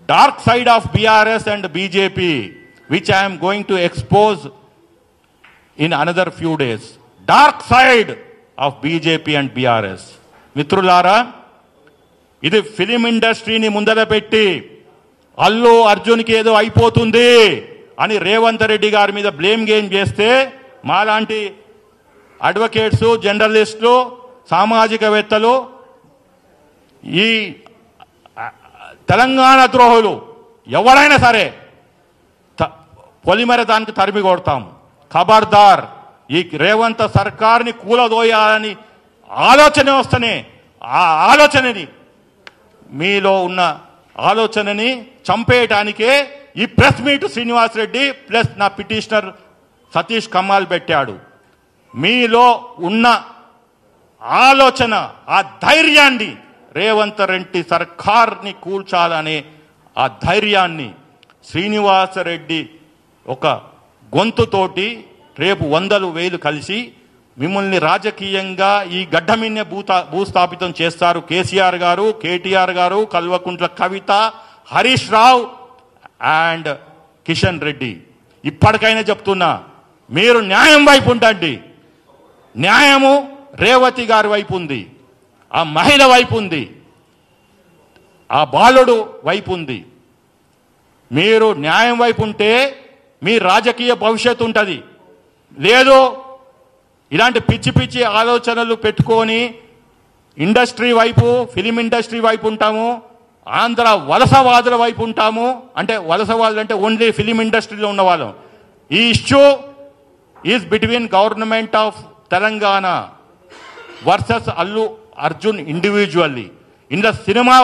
dark side of BRS and BJP which I am going to expose in another few days. Dark side of BJP and BRS. మిత్రులారా, ఇది ఫిలిం ఇండస్ట్రీని ముందర పెట్టి అల్లు అర్జున్కి ఏదో అయిపోతుంది అని రేవంత్ రెడ్డి గారి మీద బ్లేమ్ గేమ్ చేస్తే మాలాంటి అడ్వకేట్స్, జర్నలిస్టులు, సామాజికవేత్తలు ఈ తెలంగాణ ద్రోహులు ఎవరైనా సరే పొలిమేర దానికి తరిమి కొడతాం. ఖబర్దార్, ఈ రేవంత్ సర్కార్ని కూలదోయాలని ఆలోచన వస్తేనే ఆ ఆలోచనని మీలో ఉన్న ఆలోచనని చంపేయటానికే ఈ press meet Srinivas Reddy plus నా పిటిషనర్ సతీష్ కమ్మాల్ పెట్టాడు. మీలో ఉన్న ఆలోచన, ఆ ధైర్యాన్ని, రేవంత్ రెడ్డి సర్కార్ని కూల్చాలనే ఆ ధైర్యాన్ని శ్రీనివాసరెడ్డి ఒక గొంతుతోటి రేపు 100,000 కలిసి మిమ్మల్ని రాజకీయంగా ఈ గడ్డ మీదనే భూస్థాపితం చేస్తారు. కేసీఆర్ గారు, కేటీఆర్ గారు, కల్వకుంట్ల కవిత, హరీష్ రావు అండ్ కిషన్ రెడ్డి. ఇప్పటికైనా చెప్తున్నా, మీరు న్యాయం వైపు ఉండండి. న్యాయము రేవతి గారి వైపు ఉంది, ఆ మహిళ వైపు ఉంది, ఆ బాలుడు వైపు ఉంది. మీరు న్యాయం వైపు ఉంటే మీ రాజకీయ భవిష్యత్తు ఉంటుంది. లేదు ఇలాంటి పిచ్చి పిచ్చి ఆలోచనలు పెట్టుకొని ఇండస్ట్రీ వైపు, ఫిలిం ఇండస్ట్రీ వైపు ఉంటాము, ఆంధ్ర వలసవాదుల వైపు ఉంటాము. అంటే వలసవాదులు అంటే ఓన్లీ ఫిలిం ఇండస్ట్రీలో ఉన్న వాళ్ళం. ఈ issue is between government of Telangana versus Allu Arjun individually. ఇందులో సినిమా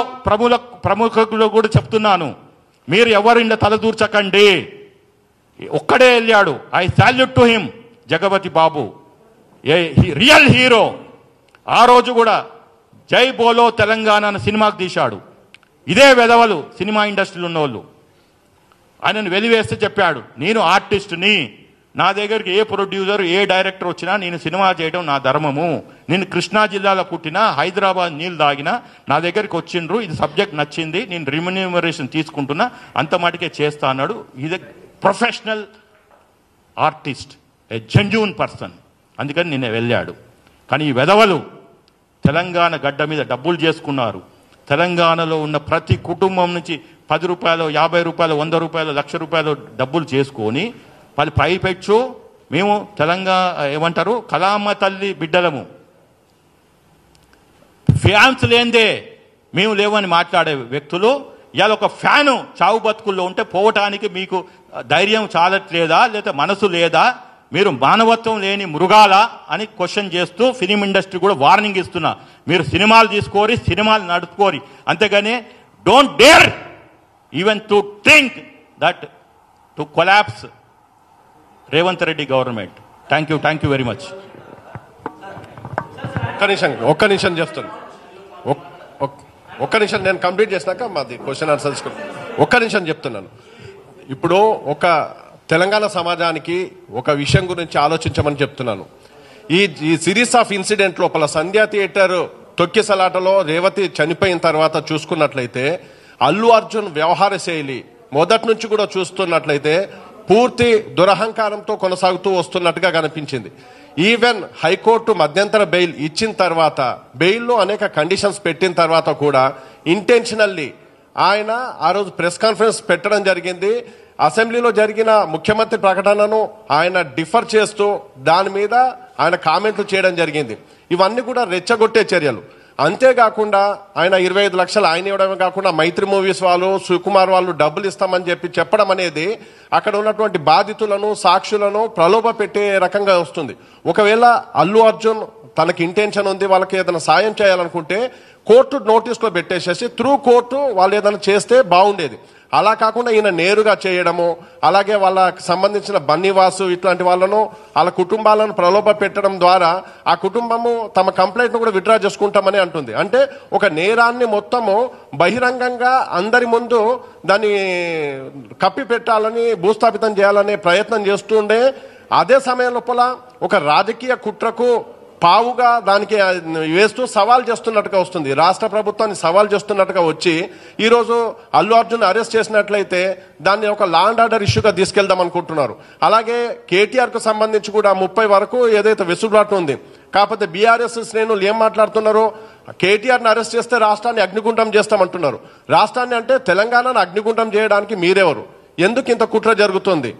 ప్రముఖులు కూడా చెప్తున్నాను, మీరు ఎవరు ఇందులో తలదూర్చకండి. ఒక్కడే వెళ్ళాడు, I salute to him, Jagapathi Babu, A real hero. ఆ రోజు కూడా జై బోలో తెలంగాణ అనే సినిమాకు తీశాడు. ఇదే వెధవలు సినిమా ఇండస్ట్రీలో ఉన్నవాళ్ళు ఆయనను వెలివేస్తే చెప్పాడు, నేను ఆర్టిస్ట్ని, నా దగ్గరికి ఏ ప్రొడ్యూసర్, ఏ డైరెక్టర్ వచ్చినా నేను సినిమా చేయడం నా ధర్మము. నేను కృష్ణా జిల్లాలో పుట్టినా, హైదరాబాద్ నీళ్ళు తాగినా, నా దగ్గరికి వచ్చిండ్రు, ఇది సబ్జెక్ట్ నచ్చింది, నేను రిమ్యూనరేషన్ తీసుకుంటున్నా, అంత మటుకే చేస్తా అన్నాడు. ఇది ప్రొఫెషనల్ ఆర్టిస్ట్, ఏ జెన్యూన్ పర్సన్. అందుకని నిన్న వెళ్ళాడు. కానీ ఈ వెధవలు తెలంగాణ గడ్డ మీద డబ్బులు చేసుకున్నారు. తెలంగాణలో ఉన్న ప్రతి కుటుంబం నుంచి 10 రూపాయలు, 50 రూపాయలు, 100 రూపాయలు, 1,00,000 రూపాయలు డబ్బులు చేసుకొని వాళ్ళు పైపెచ్చు మేము తెలంగాణ ఏమంటారు కలామ తల్లి బిడ్డలము, ఫ్యాన్స్ లేందే మేము లేవని మాట్లాడే వ్యక్తులు ఇవాళ ఒక ఫ్యాను చావు బతుకుల్లో ఉంటే పోవటానికి మీకు ధైర్యం చాలట్లేదా, లేదా మనసు లేదా, మీరు మానవత్వం లేని మృగాలా అని క్వశ్చన్ చేస్తూ ఫిలిం ఇండస్ట్రీ కూడా వార్నింగ్ ఇస్తున్నా. మీరు సినిమాలు తీసుకోరి, సినిమాలు నడుపుకోరి, అంతేగాని don't dare even to think that to collapse Revanth Reddy government. Thank you very much. ఒక్క నిమిషం చేస్తాను, ఒక్క నిమిషం నేను కంప్లీట్ చేసినాక మాది క్వశ్చన్ ఆన్సర్ తీసుకుంటాను. ఒక్క నిమిషం చెప్తున్నాను. ఇప్పుడు ఒక తెలంగాణ సమాజానికి ఒక విషయం గురించి ఆలోచించమని చెప్తున్నాను. ఈ సిరీస్ ఆఫ్ ఇన్సిడెంట్ లోపల సంధ్యా థియేటర్ తొక్కిసలాటలో రేవతి చనిపోయిన తర్వాత చూసుకున్నట్లయితే అల్లు అర్జున్ వ్యవహార శైలి మొదటి నుంచి కూడా చూస్తున్నట్లయితే పూర్తి దురహంకారంతో కొనసాగుతూ వస్తున్నట్టుగా కనిపించింది. ఈవెన్ హైకోర్టు మధ్యంతర బెయిల్ ఇచ్చిన తర్వాత, బెయిల్లో అనేక కండిషన్స్ పెట్టిన తర్వాత కూడా ఇంటెన్షనల్లీ ఆయన ఆ రోజు ప్రెస్ కాన్ఫరెన్స్ పెట్టడం జరిగింది. అసెంబ్లీలో జరిగిన ముఖ్యమంత్రి ప్రకటనను ఆయన డిఫర్ చేస్తూ దాని మీద ఆయన కామెంట్లు చేయడం జరిగింది. ఇవన్నీ కూడా రెచ్చగొట్టే చర్యలు. అంతేకాకుండా ఆయన 25 లక్షలు ఆయన ఇవ్వడమే కాకుండా మైత్రి మూవీస్ వాళ్ళు, సుకుమార్ వాళ్ళు డబ్బులు ఇస్తామని చెప్పడం అనేది అక్కడ ఉన్నటువంటి బాధితులను, సాక్షులను ప్రలోభ పెట్టే రకంగా వస్తుంది. ఒకవేళ అల్లు అర్జున్ తనకి ఇంటెన్షన్ ఉంది, వాళ్ళకి ఏదైనా సాయం చేయాలనుకుంటే కోర్టు నోటీస్లో పెట్టేసేసి త్రూ కోర్టు వాళ్ళు ఏదైనా చేస్తే బాగుండేది. అలా కాకుండా ఈయన నేరుగా చేయడము, అలాగే వాళ్ళకి సంబంధించిన బన్నీవాసు ఇట్లాంటి వాళ్ళను వాళ్ళ కుటుంబాలను ప్రలోభ పెట్టడం ద్వారా ఆ కుటుంబము తమ కంప్లైంట్ను కూడా విత్డ్రా చేసుకుంటామని అంటుంది. అంటే ఒక నేరాన్ని మొత్తము బహిరంగంగా అందరి ముందు దాన్ని కప్పి పెట్టాలని, భూస్థాపితం చేయాలనే ప్రయత్నం చేస్తుండే అదే సమయం లోపల ఒక రాజకీయ కుట్రకు పావుగా దానికి వేస్తూ సవాల్ చేస్తున్నట్టుగా వస్తుంది. రాష్ట్ర ప్రభుత్వాన్ని సవాల్ చేస్తున్నట్టుగా వచ్చి ఈరోజు అల్లు అర్జున్ అరెస్ట్ చేసినట్లయితే దాన్ని ఒక లా అండ్ ఆర్డర్ ఇష్యూగా తీసుకెళ్దాం అనుకుంటున్నారు. అలాగే కేటీఆర్ కు సంబంధించి కూడా 30 వరకు ఏదైతే వెసులుబాటు ఉంది. కాకపోతే బీఆర్ఎస్ శ్రేణులు ఏం మాట్లాడుతున్నారు, కేటీఆర్ని అరెస్ట్ చేస్తే రాష్ట్రాన్ని అగ్నిగుండం చేస్తామంటున్నారు. రాష్ట్రాన్ని అంటే తెలంగాణను అగ్నిగుండం చేయడానికి మీరెవరు? ఎందుకు ఇంత కుట్ర జరుగుతుంది?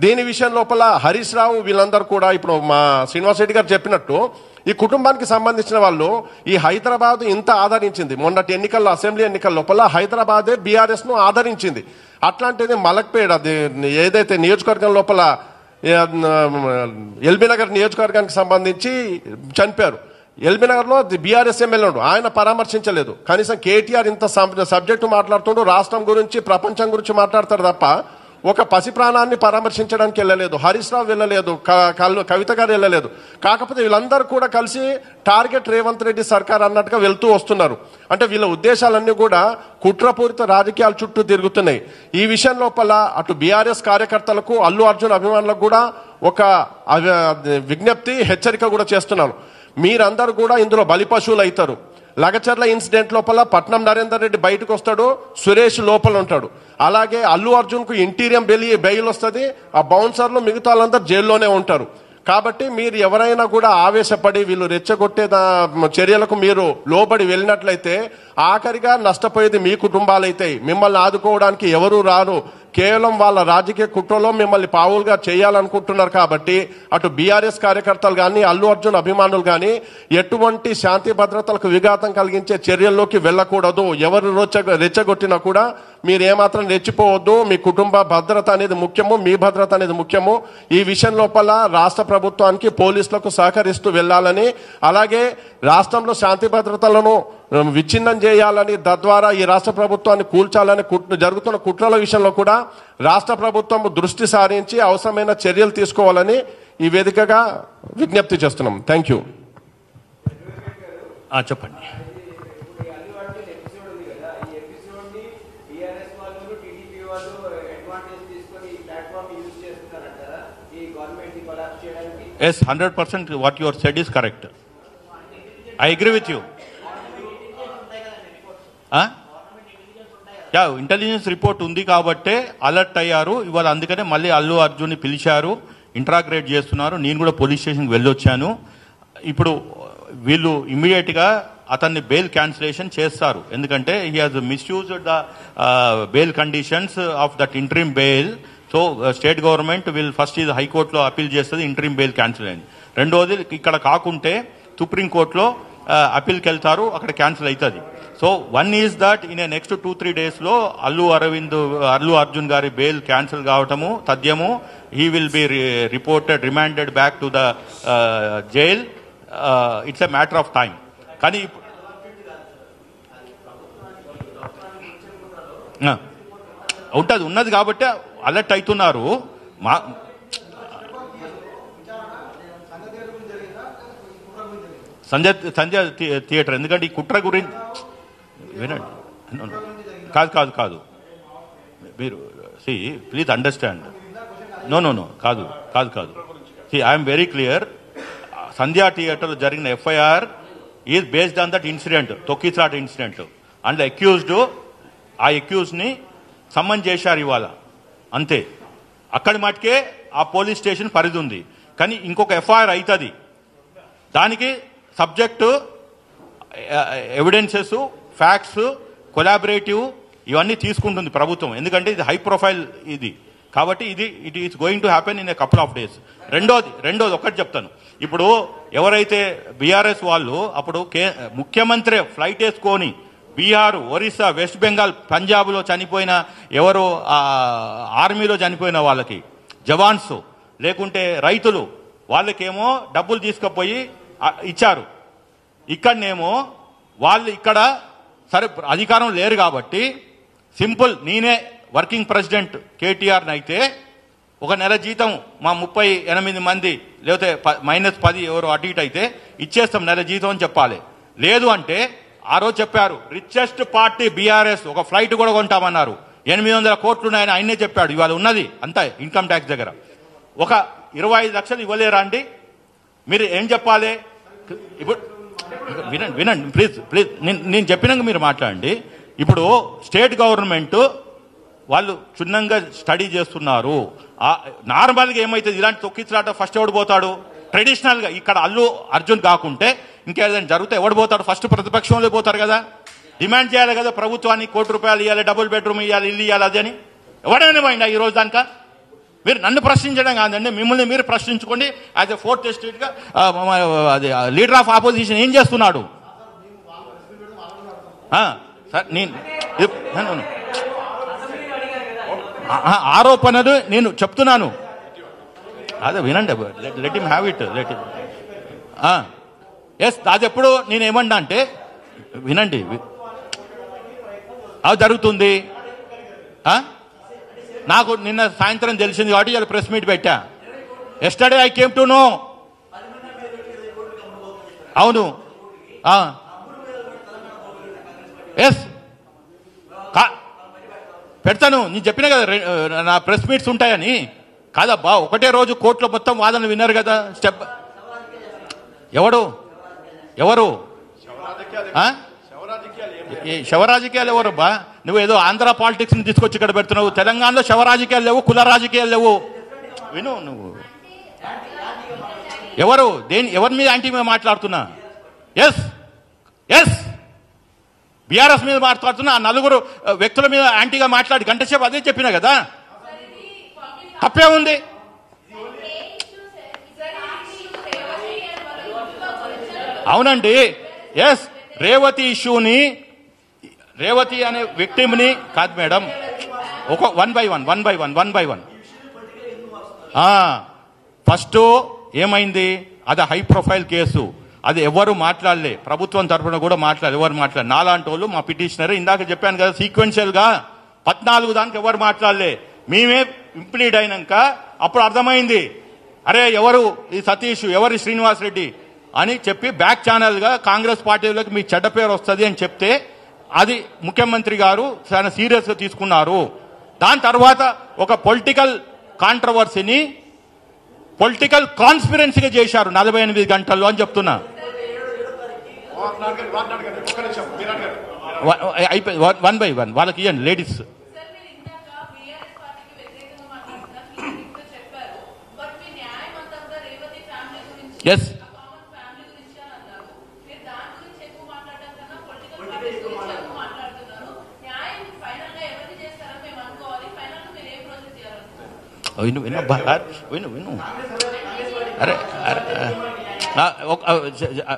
దీని విషయం లోపల హరీష్ రావు వీళ్ళందరూ కూడా ఇప్పుడు మా శ్రీనివాస్ రెడ్డి గారు చెప్పినట్టు ఈ కుటుంబానికి సంబంధించిన వాళ్ళు ఈ హైదరాబాద్ ఇంత ఆదరించింది. మొన్నటి ఎన్నికల్లో, అసెంబ్లీ ఎన్నికల లోపల హైదరాబాదే బీఆర్ఎస్ ను ఆదరించింది. అట్లాంటిది మలక్పేట ఏదైతే నియోజకవర్గం లోపల ఎల్బీ నగర్ నియోజకవర్గానికి సంబంధించి చనిపోయారు. ఎల్బీ నగర్ లో బీఆర్ఎస్ ఎమ్మెల్యే ఆయన పరామర్శించలేదు. కనీసం కేటీఆర్ ఇంత సబ్జెక్టు మాట్లాడుతుండో రాష్ట్రం గురించి, ప్రపంచం గురించి మాట్లాడతారు తప్ప ఒక పసి ప్రాణాన్ని పరామర్శించడానికి వెళ్ళలేదు. హరీష్ రావు వెళ్ళలేదు, కవిత గారు వెళ్ళలేదు. కాకపోతే వీళ్ళందరూ కూడా కలిసి టార్గెట్ రేవంత్ రెడ్డి సర్కార్ అన్నట్టుగా వెళ్తూ వస్తున్నారు. అంటే వీళ్ళ ఉద్దేశాలన్నీ కూడా కుట్రపూరిత రాజకీయాల చుట్టూ తిరుగుతున్నాయి. ఈ విషయం లోపల అటు బీఆర్ఎస్ కార్యకర్తలకు, అల్లు అర్జున్ అభిమానులకు కూడా ఒక విజ్ఞప్తి, హెచ్చరిక కూడా చేస్తున్నాను. మీరందరూ కూడా ఇందులో బలిపశువులు అవుతారు. లగచర్ల ఇన్సిడెంట్ లోపల పట్నం నరేందర్ రెడ్డి బయటకు వస్తాడు, సురేష్ లోపల ఉంటాడు. అలాగే అల్లు అర్జున్ కు ఇంటీరియం బెయిల్ వస్తుంది, ఆ బౌన్సర్లు మిగతా వాళ్ళందరూ జైల్లోనే ఉంటారు. కాబట్టి మీరు ఎవరైనా కూడా ఆవేశపడి వీళ్ళు రెచ్చగొట్టే చర్యలకు మీరు లోబడి వెళ్ళినట్లయితే ఆఖరిగా నష్టపోయేది మీ కుటుంబాలైతే. మిమ్మల్ని ఆదుకోవడానికి ఎవరూ రారు. కేవలం వాళ్ళ రాజకీయ కుట్రలో మిమ్మల్ని పావులుగా చేయాలనుకుంటున్నారు. కాబట్టి అటు బీఆర్ఎస్ కార్యకర్తలు కానీ, అల్లు అర్జున్ అభిమానులు కానీ ఎటువంటి శాంతి భద్రతలకు విఘాతం కలిగించే చర్యల్లోకి వెళ్ళకూడదు. ఎవరు రెచ్చగొట్టినా కూడా మీరు ఏమాత్రం రెచ్చిపోవద్దు. మీ కుటుంబ భద్రత అనేది ముఖ్యము, మీ భద్రత అనేది ముఖ్యము. ఈ విషయం లోపల రాష్ట్ర ప్రభుత్వానికి, పోలీసులకు సహకరిస్తూ వెళ్ళాలని, అలాగే రాష్ట్రంలో శాంతి భద్రతలను విచ్ఛిన్నం చేయాలని, తద్వారా ఈ రాష్ట్ర ప్రభుత్వాన్ని కూల్చాలని జరుగుతున్న కుట్రల విషయంలో కూడా రాష్ట్ర ప్రభుత్వం దృష్టి సారించి అవసరమైన చర్యలు తీసుకోవాలని ఈ వేదికగా విజ్ఞప్తి చేస్తున్నాం. Thank you. చెప్పండి. Yes, 100% what you have said is correct. I agree with you. Intelligence report ఉంది కాబట్టే అలర్ట్ అయ్యారు ఇవాళ. అందుకనే మళ్ళీ అల్లు అర్జున్ని పిలిచారు, ఇంట్రాగ్రేట్ చేస్తున్నారు. నేను కూడా పోలీస్ స్టేషన్కి వెళ్ళొచ్చాను. ఇప్పుడు వీళ్ళు ఇమ్మీడియట్గా అతన్ని బెయిల్ క్యాన్సిలేషన్ చేస్తారు. ఎందుకంటే he has misused the bail conditions of that interim bail. So state government వీళ్ళు ఫస్ట్ ఇది హైకోర్టులో అప్పీల్ చేస్తుంది, ఇంట్రీమ్ బెయిల్ క్యాన్సిల్ అయింది. రెండోది ఇక్కడ కాకుంటే సుప్రీంకోర్టులో అప్పీల్కి వెళ్తారు, అక్కడ క్యాన్సిల్ అవుతుంది. So one is that in a next 2-3 డేస్లో అల్లు అర్జున్ గారి బెయిల్ క్యాన్సిల్ కావటము తథ్యము. He will be reported, remanded back to the jail. It's a matter of time. కానీ ఉన్నది కాబట్టి అలర్ట్ అవుతున్నారు. సంజయ్ థియేటర్ ఎందుకంటే ఈ కుట్ర గురించి వినండి. కాదు మీరు ప్లీజ్ అండర్స్టాండ్. నో కాదు ఐఎమ్ వెరీ క్లియర్. సంధ్యా థియేటర్లో జరిగిన FIR is based on that incident, తొక్కిసాట్ ఇన్సిడెంట్. అండ్ ఆ అక్యూజ్ని సమ్మన్ చేశారు ఇవాళ, అంతే. అక్కడి మటుకే ఆ పోలీస్ స్టేషన్ పరిధి ఉంది. కానీ ఇంకొక ఎఫ్ఐఆర్ అవుతుంది, దానికి సబ్జెక్టు, ఎవిడెన్సెస్, ఫ్యాక్ట్స్, కొలాబరేటివ్ ఇవన్నీ తీసుకుంటుంది ప్రభుత్వం. ఎందుకంటే ఇది హై ప్రొఫైల్ ఇది కాబట్టి it is going to happen in a couple of days. రెండోది ఒకటి చెప్తాను. ఇప్పుడు ఎవరైతే బీఆర్ఎస్ వాళ్ళు అప్పుడు ముఖ్యమంత్రి ఫ్లైట్ వేసుకొని బీహార్, ఒరిస్సా, వెస్ట్ బెంగాల్, పంజాబ్లో చనిపోయిన ఎవరో ఆర్మీలో చనిపోయిన వాళ్ళకి జవాన్స్ లేకుంటే రైతులు వాళ్ళకేమో డబ్బులు తీసుకుపోయి ఇచ్చారు. ఇక్కడనేమో వాళ్ళు ఇక్కడ సరే అధికారం లేరు కాబట్టి సింపుల్ నేనే వర్కింగ్ ప్రెసిడెంట్ కేటీఆర్ని అయితే ఒక నెల జీతం మా 38 మంది లేకపోతే -10 ఎవరు అటు ఇటు అయితే ఇచ్చేస్తాం నెల జీతం అని చెప్పాలి. లేదు అంటే ఆ రోజు చెప్పారు రిచెస్ట్ పార్టీ బీఆర్ఎస్, ఒక ఫ్లైట్ కూడా కొంటామన్నారు, 800 కోట్లు ఉన్నాయని ఆయనే చెప్పాడు. ఇవాళ ఉన్నది అంతా ఇన్కమ్ ట్యాక్స్ దగ్గర. ఒక 25 లక్షలు ఇవ్వలేరా అండి? మీరు ఏం చెప్పాలి? ఇప్పుడు వినండి ప్లీజ్ ప్లీజ్, నేను చెప్పినాక మీరు మాట్లాడండి. ఇప్పుడు స్టేట్ గవర్నమెంట్ వాళ్ళు క్షుణ్ణంగా స్టడీ చేస్తున్నారు. నార్మల్గా ఏమైతుంది, ఇలాంటి తొక్కిసలాట ఫస్ట్ ఎవడు పోతాడు? ట్రెడిషనల్గా ఇక్కడ అల్లు అర్జున్ కాకుంటే ఇంకేదైనా జరిగితే ఎవడు పోతాడు? ఫస్ట్ ప్రతిపక్షంలో పోతారు కదా. డిమాండ్ చేయాలి కదా ప్రభుత్వానికి, ₹1 ఇవ్వాలి, డబుల్ బెడ్రూమ్ ఇవ్వాలి, ఇల్లు ఇవ్వాలి. అది అని ఎవడైనా పోయిందా ఈ రోజు దాకా? మీరు నన్ను ప్రశ్నించడం కాదండి, మిమ్మల్ని మీరు ప్రశ్నించుకోండి. యాజ్ ఎ 4th స్టేట్గా అది లీడర్ ఆఫ్ ఆపోజిషన్ ఏం చేస్తున్నాడు? సార్ నేను ఆరోపణలు నేను చెప్తున్నాను, అదే వినండి. Let him have it, let him. Yes, అది ఎప్పుడు నేను ఏమన్నా అంటే వినండి, అది జరుగుతుంది. నాకు నిన్న సాయంత్రం తెలిసింది కాబట్టి ఇలా ప్రెస్ మీట్ పెట్టా. Yesterday I came to know. అవును, ఎస్ పెడతాను. నేను చెప్పినా కదా నా ప్రెస్ మీట్స్ ఉంటాయని. కాదబ్బా, ఒకటే రోజు కోర్టులో మొత్తం వాదనలు విన్నారు కదా. స్టెప్ ఎవరు శవరాజకీయాలు ఎవరబ్బా? నువ్వు ఏదో ఆంధ్ర పాలిటిక్స్ ని తీసుకొచ్చి ఇక్కడ పెడుతున్నావు. తెలంగాణలో శవరాజకీయాలు లేవు, కుల రాజకీయాలు లేవు. విను, నువ్వు ఎవరి మీద యాంటీ మీద మాట్లాడుతున్నా? ఎస్ బీఆర్ఎస్ మీద మాట్లాడుతున్నా. ఆ 4 వ్యక్తుల మీద యాంటీగా మాట్లాడి గంట సేపు అదే చెప్పినా కదా. తప్పే ఉంది? అవునండి, ఎస్. రేవతి ఇష్యూని, రేవతి అనే విక్టిమ్ని కాదు మేడం, ఒక వన్ బై వన్. ఫస్ట్ ఏమైంది, అది హై ప్రొఫైల్ కేసు. అది ఎవరు మాట్లాడలే, ప్రభుత్వం తరఫున కూడా ఎవరు మాట్లాడలే. నాలాంటి వాళ్ళు, మా పిటిషనర్, ఇందాక చెప్పాను కదా సీక్వెన్షియల్ గా 14 దానికి ఎవరు మాట్లాడలే. మేమే ఇంప్లీడ్ అయినాక అప్పుడు అర్థమైంది, అరే ఎవరు ఈ సతీష్, ఎవరు శ్రీనివాస్ రెడ్డి అని చెప్పి బ్యాక్ ఛానల్ గా కాంగ్రెస్ పార్టీలోకి మీ చెడ్డ పేరు వస్తుంది అని చెప్తే అది ముఖ్యమంత్రి గారు చాలా సీరియస్ గా తీసుకున్నారు. దాని తర్వాత ఒక పొలిటికల్ కాంట్రవర్సీని పొలిటికల్ కాన్స్పిరెన్సీగా చేశారు 48 గంటల్లో అని చెప్తున్నా. అయిపోయి 1 by 1 వాళ్ళకి ఇవ్వండి లేడీస్. ఎస్, విను. అరే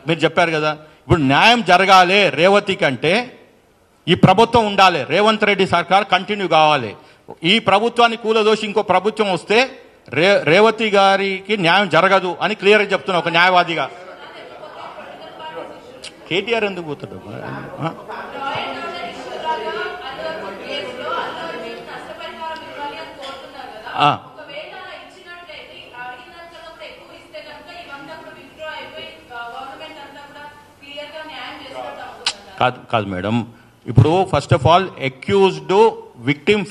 మీరు చెప్పారు కదా, ఇప్పుడు న్యాయం జరగాలి రేవతి కంటే ఈ ప్రభుత్వం ఉండాలి, రేవంత్ రెడ్డి సర్కార్ కంటిన్యూ కావాలి. ఈ ప్రభుత్వాన్ని కూలదోసి ఇంకో ప్రభుత్వం వస్తే రేవతి గారికి న్యాయం జరగదు అని క్లియర్గా చెప్తున్నా ఒక న్యాయవాదిగా. కేటీఆర్ ఎందుకు పోతాడు? కాదు మేడం, ఇప్పుడు first of all accused victim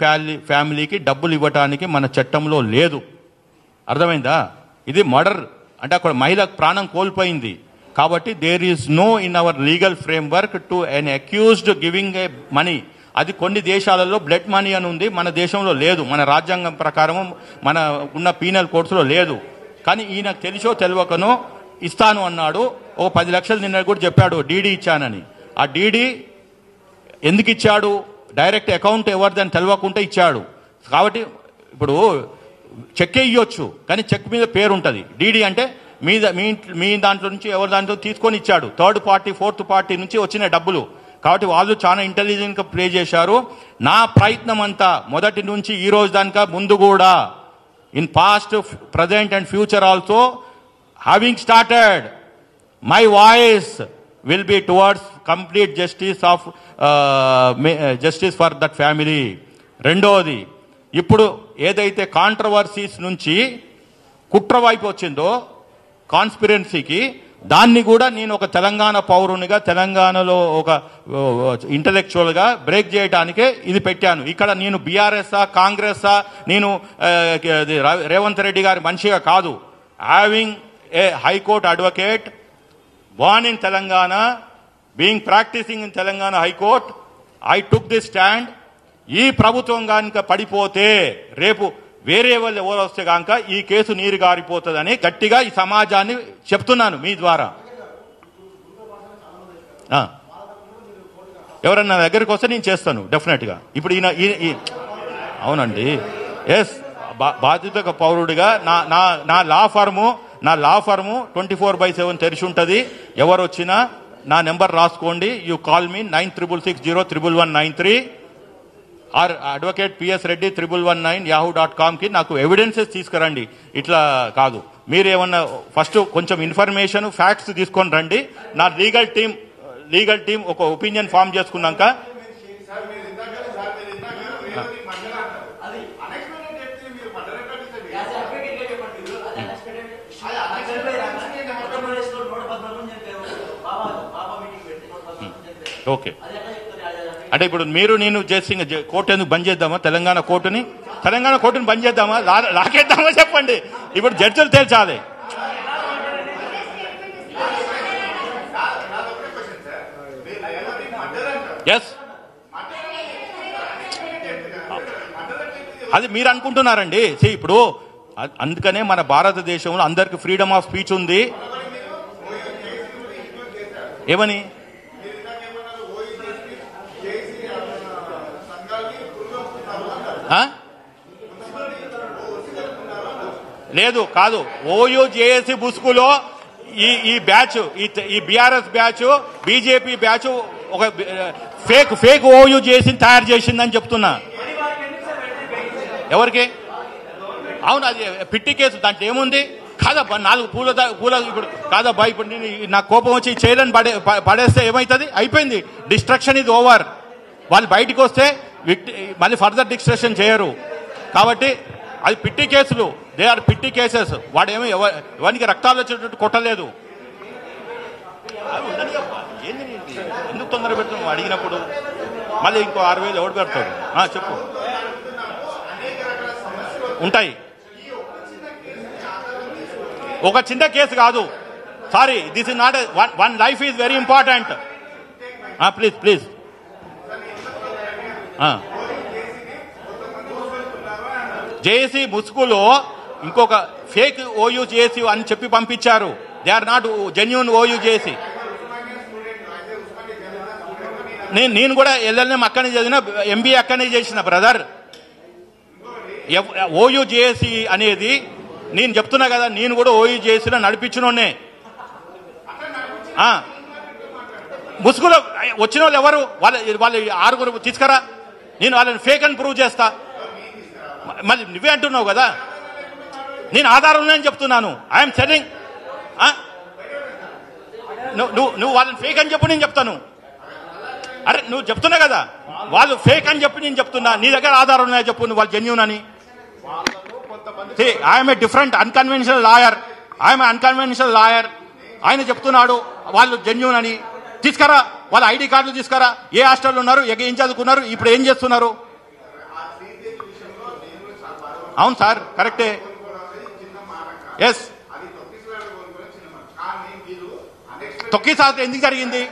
ఫ్యామిలీకి డబ్బులు ఇవ్వటానికి మన చట్టంలో లేదు. అర్థమైందా? ఇది మర్డర్ అంటే అక్కడ మహిళ ప్రాణం కోల్పోయింది కాబట్టి there is no in our legal framework to an accused giving a money. అది కొన్ని దేశాలలో బ్లడ్ మనీ అని ఉంది, మన దేశంలో లేదు. మన రాజ్యాంగం ప్రకారం మన ఉన్న పీనల్ కోడ్స్లో లేదు. కానీ ఈయనకు తెలిసో తెలియకనో ఇస్తాను అన్నాడు. ఒక 10 లక్షలు నిన్న కూడా చెప్పాడు డీడీ ఇచ్చానని. ఆ డీడీ ఎందుకు ఇచ్చాడు? డైరెక్ట్ అకౌంట్ ఎవరిదని తెలియకుండా ఇచ్చాడు. కాబట్టి ఇప్పుడు చెక్ ఇవ్వచ్చు కానీ చెక్ మీద పేరు ఉంటుంది. డీడీ అంటే మీ దాంట్లో నుంచి ఎవరి దాంట్లో తీసుకొని ఇచ్చాడు. 3rd పార్టీ 4th పార్టీ నుంచి వచ్చిన డబ్బులు. కాబట్టి వాళ్ళు చాలా ఇంటెలిజెంట్గా ప్లే చేశారు. నా ప్రయత్నం అంతా మొదటి నుంచి ఈ రోజు దానిక ముందు కూడా in past, present and future also having started my voice will be towards complete justice for that family. రెండవది, ఇప్పుడు ఏదైతే కాంట్రవర్సీస్ నుంచి కుట్ర వైపు వచ్చిందో కాన్స్పిరెన్సీకి, దాన్ని కూడా నేను ఒక తెలంగాణ పౌరునిగా, తెలంగాణలో ఒక ఇంటలెక్చువల్గా బ్రేక్ చేయడానికే ఇది పెట్టాను. ఇక్కడ నేను బీఆర్ఎస్ఆ కాంగ్రెస్ఆ, నేను రేవంత్ రెడ్డి గారి మనిషిగా కాదు. Having a high court advocate, born in Telangana, being practicing in Telangana High Court, I took this stand. ఈ ప్రభుత్వం కనుక పడిపోతే రేపు వేరే వాళ్ళు ఎవరు వస్తే కనుక ఈ కేసు నీరు గారిపోతుందని గట్టిగా ఈ సమాజాన్ని చెప్తున్నాను మీ ద్వారా. ఎవరన్నా దగ్గరికి వస్తే నేను చేస్తాను డెఫినెట్గా. ఇప్పుడు అవునండి, ఎస్, బాధ్యత పౌరుడిగా నా లా ఫర్ము 24/7 తెరిచి ఉంటుంది. ఎవరు వచ్చినా నా నెంబర్ రాసుకోండి. You call me 96601193 or advocate PS Reddy 1119yahoo.com కి నాకు ఎవిడెన్సెస్ తీసుకురండి. ఇట్లా కాదు, మీరు ఏమన్నా ఫస్ట్ కొంచెం ఇన్ఫర్మేషన్ ఫ్యాక్ట్స్ తీసుకొని రండి. నా లీగల్ టీం ఒక ఒపీనియన్ ఫామ్ చేసుకున్నాక ఓకే. అంటే ఇప్పుడు మీరు నేను చేసి కోర్టు ఎందుకు బంద్ చేద్దామా? తెలంగాణ కోర్టుని బంద్ చేద్దామా? లాకేద్దామా? చెప్పండి. ఇప్పుడు జడ్జిలు తేల్చాలి. ఎస్, అది మీరు అనుకుంటున్నారండి. ఇప్పుడు అందుకనే మన భారతదేశంలో అందరికి ఫ్రీడమ్ ఆఫ్ స్పీచ్ ఉంది. ఏమని? లేదు, కాదు. ఓయూ జేఏసీ బుస్కులో ఈ బ్యాచ్, ఈ బీఆర్ఎస్ బ్యాచ్, బీజేపీ బ్యాచ్ ఒక ఫేక్ ఓయూ జేఏసీ తయారు చేసిందని చెప్తున్నా. ఎవరికి? అవును, అది పిట్టి కేసు. దాంట్లో ఏముంది? కాదబ్బా, 4 పూల ఇప్పుడు కాదబ్బా. ఇప్పుడు నేను నాకు కోపం వచ్చి చేయలేని పడేస్తే ఏమవుతుంది? అయిపోయింది. డిస్ట్రక్షన్ ఇది ఓవర్. వాళ్ళు బయటికి వస్తే మళ్ళీ ఫర్దర్ డిస్ట్రక్షన్ చేయరు. కాబట్టి అది పిట్టి కేసులు, దే ఆర్ పిట్టి కేసెస్. వాడేమో ఎవరికి రక్తాలు వచ్చేటట్టు కొట్టలేదు. ఏంది ఎందుకు తొందర పెడుతున్నావు? అడిగినప్పుడు మళ్ళీ ఇంకో 6,000 ఎవడు పెడతాడు? చెప్పు. ఉంటాయి. ఒక చిన్న కేసు కాదు. Sorry, this is not one life is very important. Please. JAC ముసుగులో ఇంకొక ఫేక్ ఓయూ జేఏసీ అని చెప్పి పంపించారు. They are not genuine OU JAC. నేను కూడా LLM అక్కడనే చదివిన, MBA అక్కడనే చేసిన బ్రదర్. ఓయూ జేఏసీ అనేది నేను చెప్తున్నా కదా, నేను కూడా ఓయూ జేఏసీలో నడిపించినోనే. ముసుగులో వచ్చిన వాళ్ళు ఎవరు? వాళ్ళు 6 తీసుకురా, నేను వాళ్ళని ఫేక్ అని ప్రూవ్ చేస్తా. మళ్ళీ నువ్వే అంటున్నావు కదా, నేను ఆధారం ఉందని చెప్తున్నాను. I'm selling. నువ్వు వాళ్ళని ఫేక్ అని చెప్పు, నేను చెప్తాను. అరే నువ్వు చెప్తున్నా కదా, వాళ్ళు ఫేక్ అని చెప్పి నేను చెప్తున్నా. నీ దగ్గర ఆధారం ఉన్నాయో చెప్పు, నువ్వు వాళ్ళు జెన్యూన్ అని. I'm a different unconventional lawyer. ఆయన చెప్తున్నాడు వాళ్ళు జెన్యూన్ అని. తీసుకురా వాళ్ళ ID కార్డులు తీసుకురా. ఏ హాస్టల్లో ఉన్నారు, ఏం చదువుకున్నారు, ఇప్పుడు ఏం చేస్తున్నారు? అవును సార్, కరెక్టే. ఎస్, తొక్కిసారి ఎందుకు జరిగింది?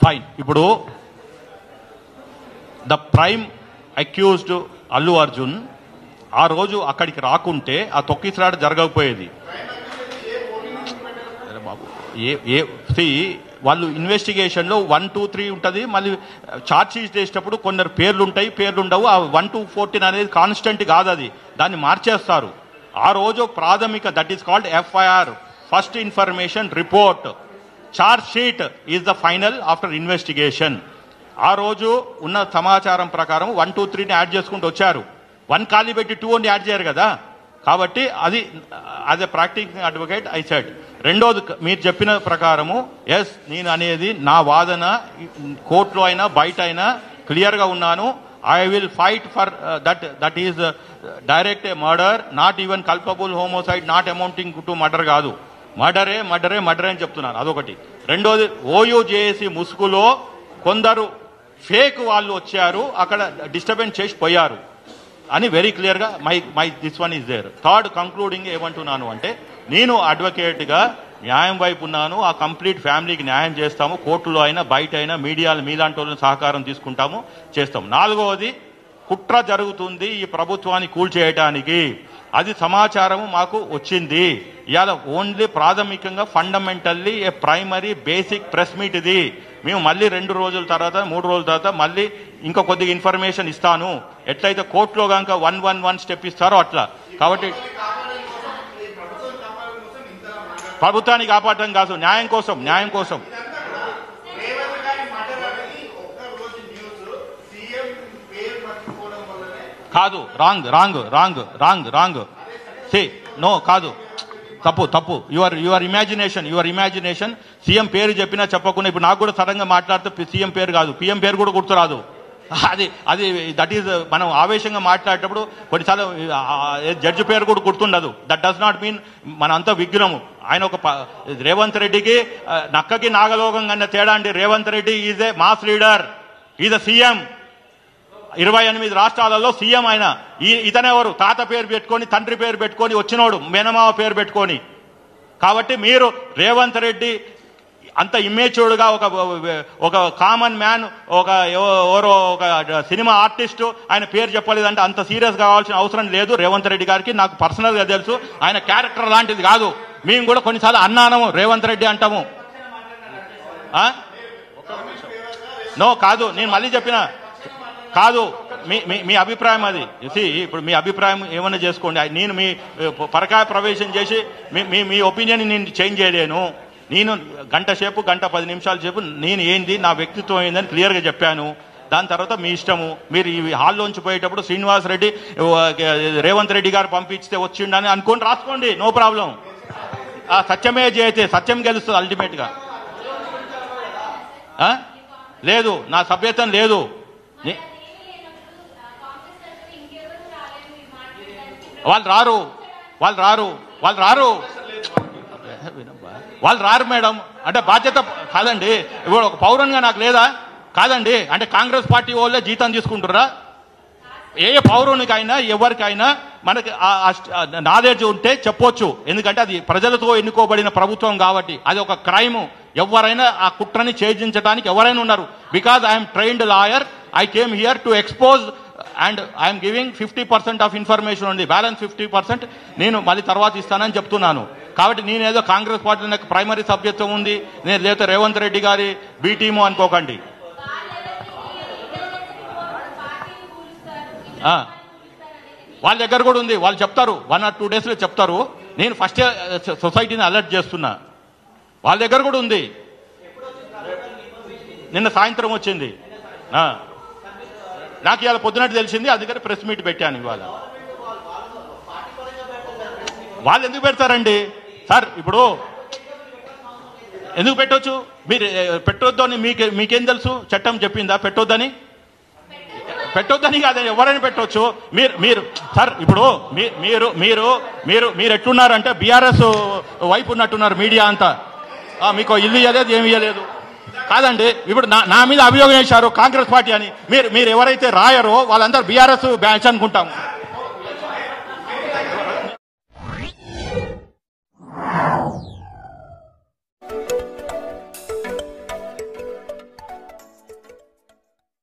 ఫైన్. ఇప్పుడు the prime accused Allu Arjun ఆ రోజు అక్కడికి రాకుంటే ఆ తొక్కిసలాట జరగకపోయేది. బాబు వాళ్ళు ఇన్వెస్టిగేషన్లో 1, 2, 3 ఉంటుంది. మళ్ళీ ఛార్జ్ షీట్ చేసేటప్పుడు కొందరు పేర్లు ఉంటాయి, పేర్లు ఉండవు. ఆ 1 to 14 అనేది కాన్స్టెంట్ కాదు, అది దాన్ని మార్చేస్తారు. ఆ రోజు ప్రాథమిక, that is called FIR, first information report. Charge sheet is the final after investigation. ఆ రోజు ఉన్న సమాచారం ప్రకారం 1, 2, 3ని యాడ్ చేసుకుంటూ వచ్చారు. 1 ఖాళీ పెట్టి 2 అని యాడ్ చేయరు కదా. కాబట్టి అది as a practicing advocate I said. రెండోది, మీరు చెప్పిన ప్రకారము ఎస్, నేను అనేది నా వాదన కోర్టులో అయినా బయట అయినా క్లియర్గా ఉన్నాను. I will fight for that is direct A murder, not even culpable హోమోసైడ్, not amounting to murder కాదు, మర్డరే అని చెప్తున్నాను. అదొకటి. రెండోది, ఓయూజేఏసీ ముసుగులో కొందరు ఫేక్ వాళ్ళు వచ్చారు, అక్కడ డిస్టర్బెన్స్ చేసి పోయారు అని వెరీ క్లియర్గా my this one is there. Third concluding ఏమంటున్నాను అంటే, నేను అడ్వకేట్గా న్యాయం వైపు ఉన్నాను. ఆ కంప్లీట్ ఫ్యామిలీకి న్యాయం చేస్తాము, కోర్టులో అయినా బయట అయినా మీడియాలో మీలాంటి వాళ్ళని సహకారం తీసుకుంటాము, చేస్తాము. నాలుగవది, కుట్ర జరుగుతుంది ఈ ప్రభుత్వాన్ని కూల్చేయటానికి, అది సమాచారం మాకు వచ్చింది. ఇవాళ ఓన్లీ ప్రాథమికంగా fundamentally a primary basic press meet ఇది. మేము మళ్ళీ 2 రోజుల తర్వాత 3 రోజుల తర్వాత మళ్ళీ ఇంకా కొద్దిగా ఇన్ఫర్మేషన్ ఇస్తాను, ఎట్లయితే కోర్టులో కనుక 111 స్టెప్ ఇస్తారో అట్లా. కాబట్టి ప్రభుత్వాన్ని కాపాడటం కాదు, న్యాయం కోసం. కాదు, రాంగ్. సే నో, కాదు, తప్పు. Your imagination. సీఎం పేరు చెప్పినా చెప్పకుండా, ఇప్పుడు నాకు కూడా సడన్గా మాట్లాడితే సీఎం పేరు కాదు, పిఎం పేరు కూడా గుర్తురాదు. అది దట్ ఈజ్, మనం ఆవేశంగా మాట్లాడేటప్పుడు కొన్నిసార్లు జడ్జి పేరు కూడా గుర్తుండదు. దట్ డస్ నాట్ మీన్ మనంతా విఘ్నము. ఆయన ఒక రేవంత్ రెడ్డికి నక్కకి నాగలోకం కన్నా తేడా అండి. Revanth Reddy is a mass leader, is a CM. 28 రాష్ట్రాలలో సీఎం ఆయన. ఇతనెవరు? తాత పేరు పెట్టుకొని, తండ్రి పేరు పెట్టుకొని వచ్చినోడు, మేనమామ పేరు పెట్టుకొని. కాబట్టి మీరు రేవంత్ రెడ్డి అంత ఇమ్మేచ్యూర్డ్గా ఒక కామన్ మ్యాన్, ఎవరో ఒక సినిమా ఆర్టిస్టు ఆయన పేరు చెప్పలేదంటే అంత సీరియస్ కావాల్సిన అవసరం లేదు రేవంత్ రెడ్డి గారికి. నాకు పర్సనల్గా తెలుసు, ఆయన క్యారెక్టర్ లాంటిది కాదు. మేము కూడా కొన్నిసార్లు అన్నాము రేవంత్ రెడ్డి అంటాము. నో, కాదు, నేను మళ్ళీ చెప్పిన కాదు. మీ అభిప్రాయం అది. ఇప్పుడు మీ అభిప్రాయం ఏమన్నా చేసుకోండి. నేను మీ పరకాయ ప్రవేశం చేసి మీ ఒపీనియన్ నేను చేంజ్ చేయలేను. నేను గంట 10 నిమిషాల సేపు నేను ఏంది, నా వ్యక్తిత్వం ఏందని క్లియర్గా చెప్పాను. దాని తర్వాత మీ ఇష్టము. మీరు ఈ హాల్లోంచి పోయేటప్పుడు శ్రీనివాస్ రెడ్డి రేవంత్ రెడ్డి గారు పంపించితే వచ్చిండని అనుకోండి, రాసుకోండి, నో ప్రాబ్లం. సత్యమే జయతే, సత్యం గెలుస్తుంది అల్టిమేట్గా. లేదు, నా సభ్యత్వం లేదు. వాళ్ళు రారు మేడం. అంటే బాధ్యత కాదండి. ఇప్పుడు ఒక పౌరునిగా నాకు లేదా? కాదండి. అంటే కాంగ్రెస్ పార్టీ వాళ్ళే జీతం తీసుకుంటారా? ఏ పౌరునికైనా ఎవరికైనా మనకి నాలెడ్జ్ ఉంటే చెప్పొచ్చు. ఎందుకంటే అది ప్రజలతో ఎన్నుకోబడిన ప్రభుత్వం కాబట్టి. అది ఒక క్రైమ్. ఎవరైనా ఆ కుట్రని ఛేదించడానికి ఎవరైనా ఉన్నారు. Because I'm trained lawyer, I came here to expose and I'm giving 50% of information ఉంది. బ్యాలెన్స్ 50% నేను మళ్ళీ తర్వాత ఇస్తానని చెప్తున్నాను. కాబట్టి నేనేదో కాంగ్రెస్ పార్టీ నాకు ప్రైమరీ సభ్యత్వం ఉంది, నేను లేదా రేవంత్ రెడ్డి గారి బీ టీము అనుకోకండి. వాళ్ళ దగ్గర కూడా ఉంది, వాళ్ళు చెప్తారు. 1 or 2 daysలో చెప్తారు. నేను ఫస్ట్ సొసైటీని అలర్ట్ చేస్తున్నా. వాళ్ళ దగ్గర కూడా ఉంది. నిన్న సాయంత్రం వచ్చింది. నాకు ఇవాళ పొద్దునట్టు తెలిసింది, అందుకని ప్రెస్ మీట్ పెట్టాను ఇవాళ. వాళ్ళు ఎందుకు పెడతారండి సార్? ఇప్పుడు ఎందుకు పెట్టవచ్చు? మీరు పెట్టొద్దు అని మీకేం తెలుసు? చట్టం చెప్పిందా పెట్టొద్దని? కాదని ఎవరైనా పెట్టవచ్చు. మీరు సార్, ఇప్పుడు మీరు ఎట్లున్నారంటే బీఆర్ఎస్ వైపు ఉన్నట్టున్నారు మీడియా అంతా. మీకు ఇల్లు ఇవ్వలేదు, ఏమి ఇవ్వలేదు. కాదండి, ఇప్పుడు నా మీద అభియోగం చేశారు కాంగ్రెస్ పార్టీ అని. మీరు ఎవరైతే రాయరో వాళ్ళందరూ బీఆర్ఎస్ బ్యాచ్ అనుకుంటాము.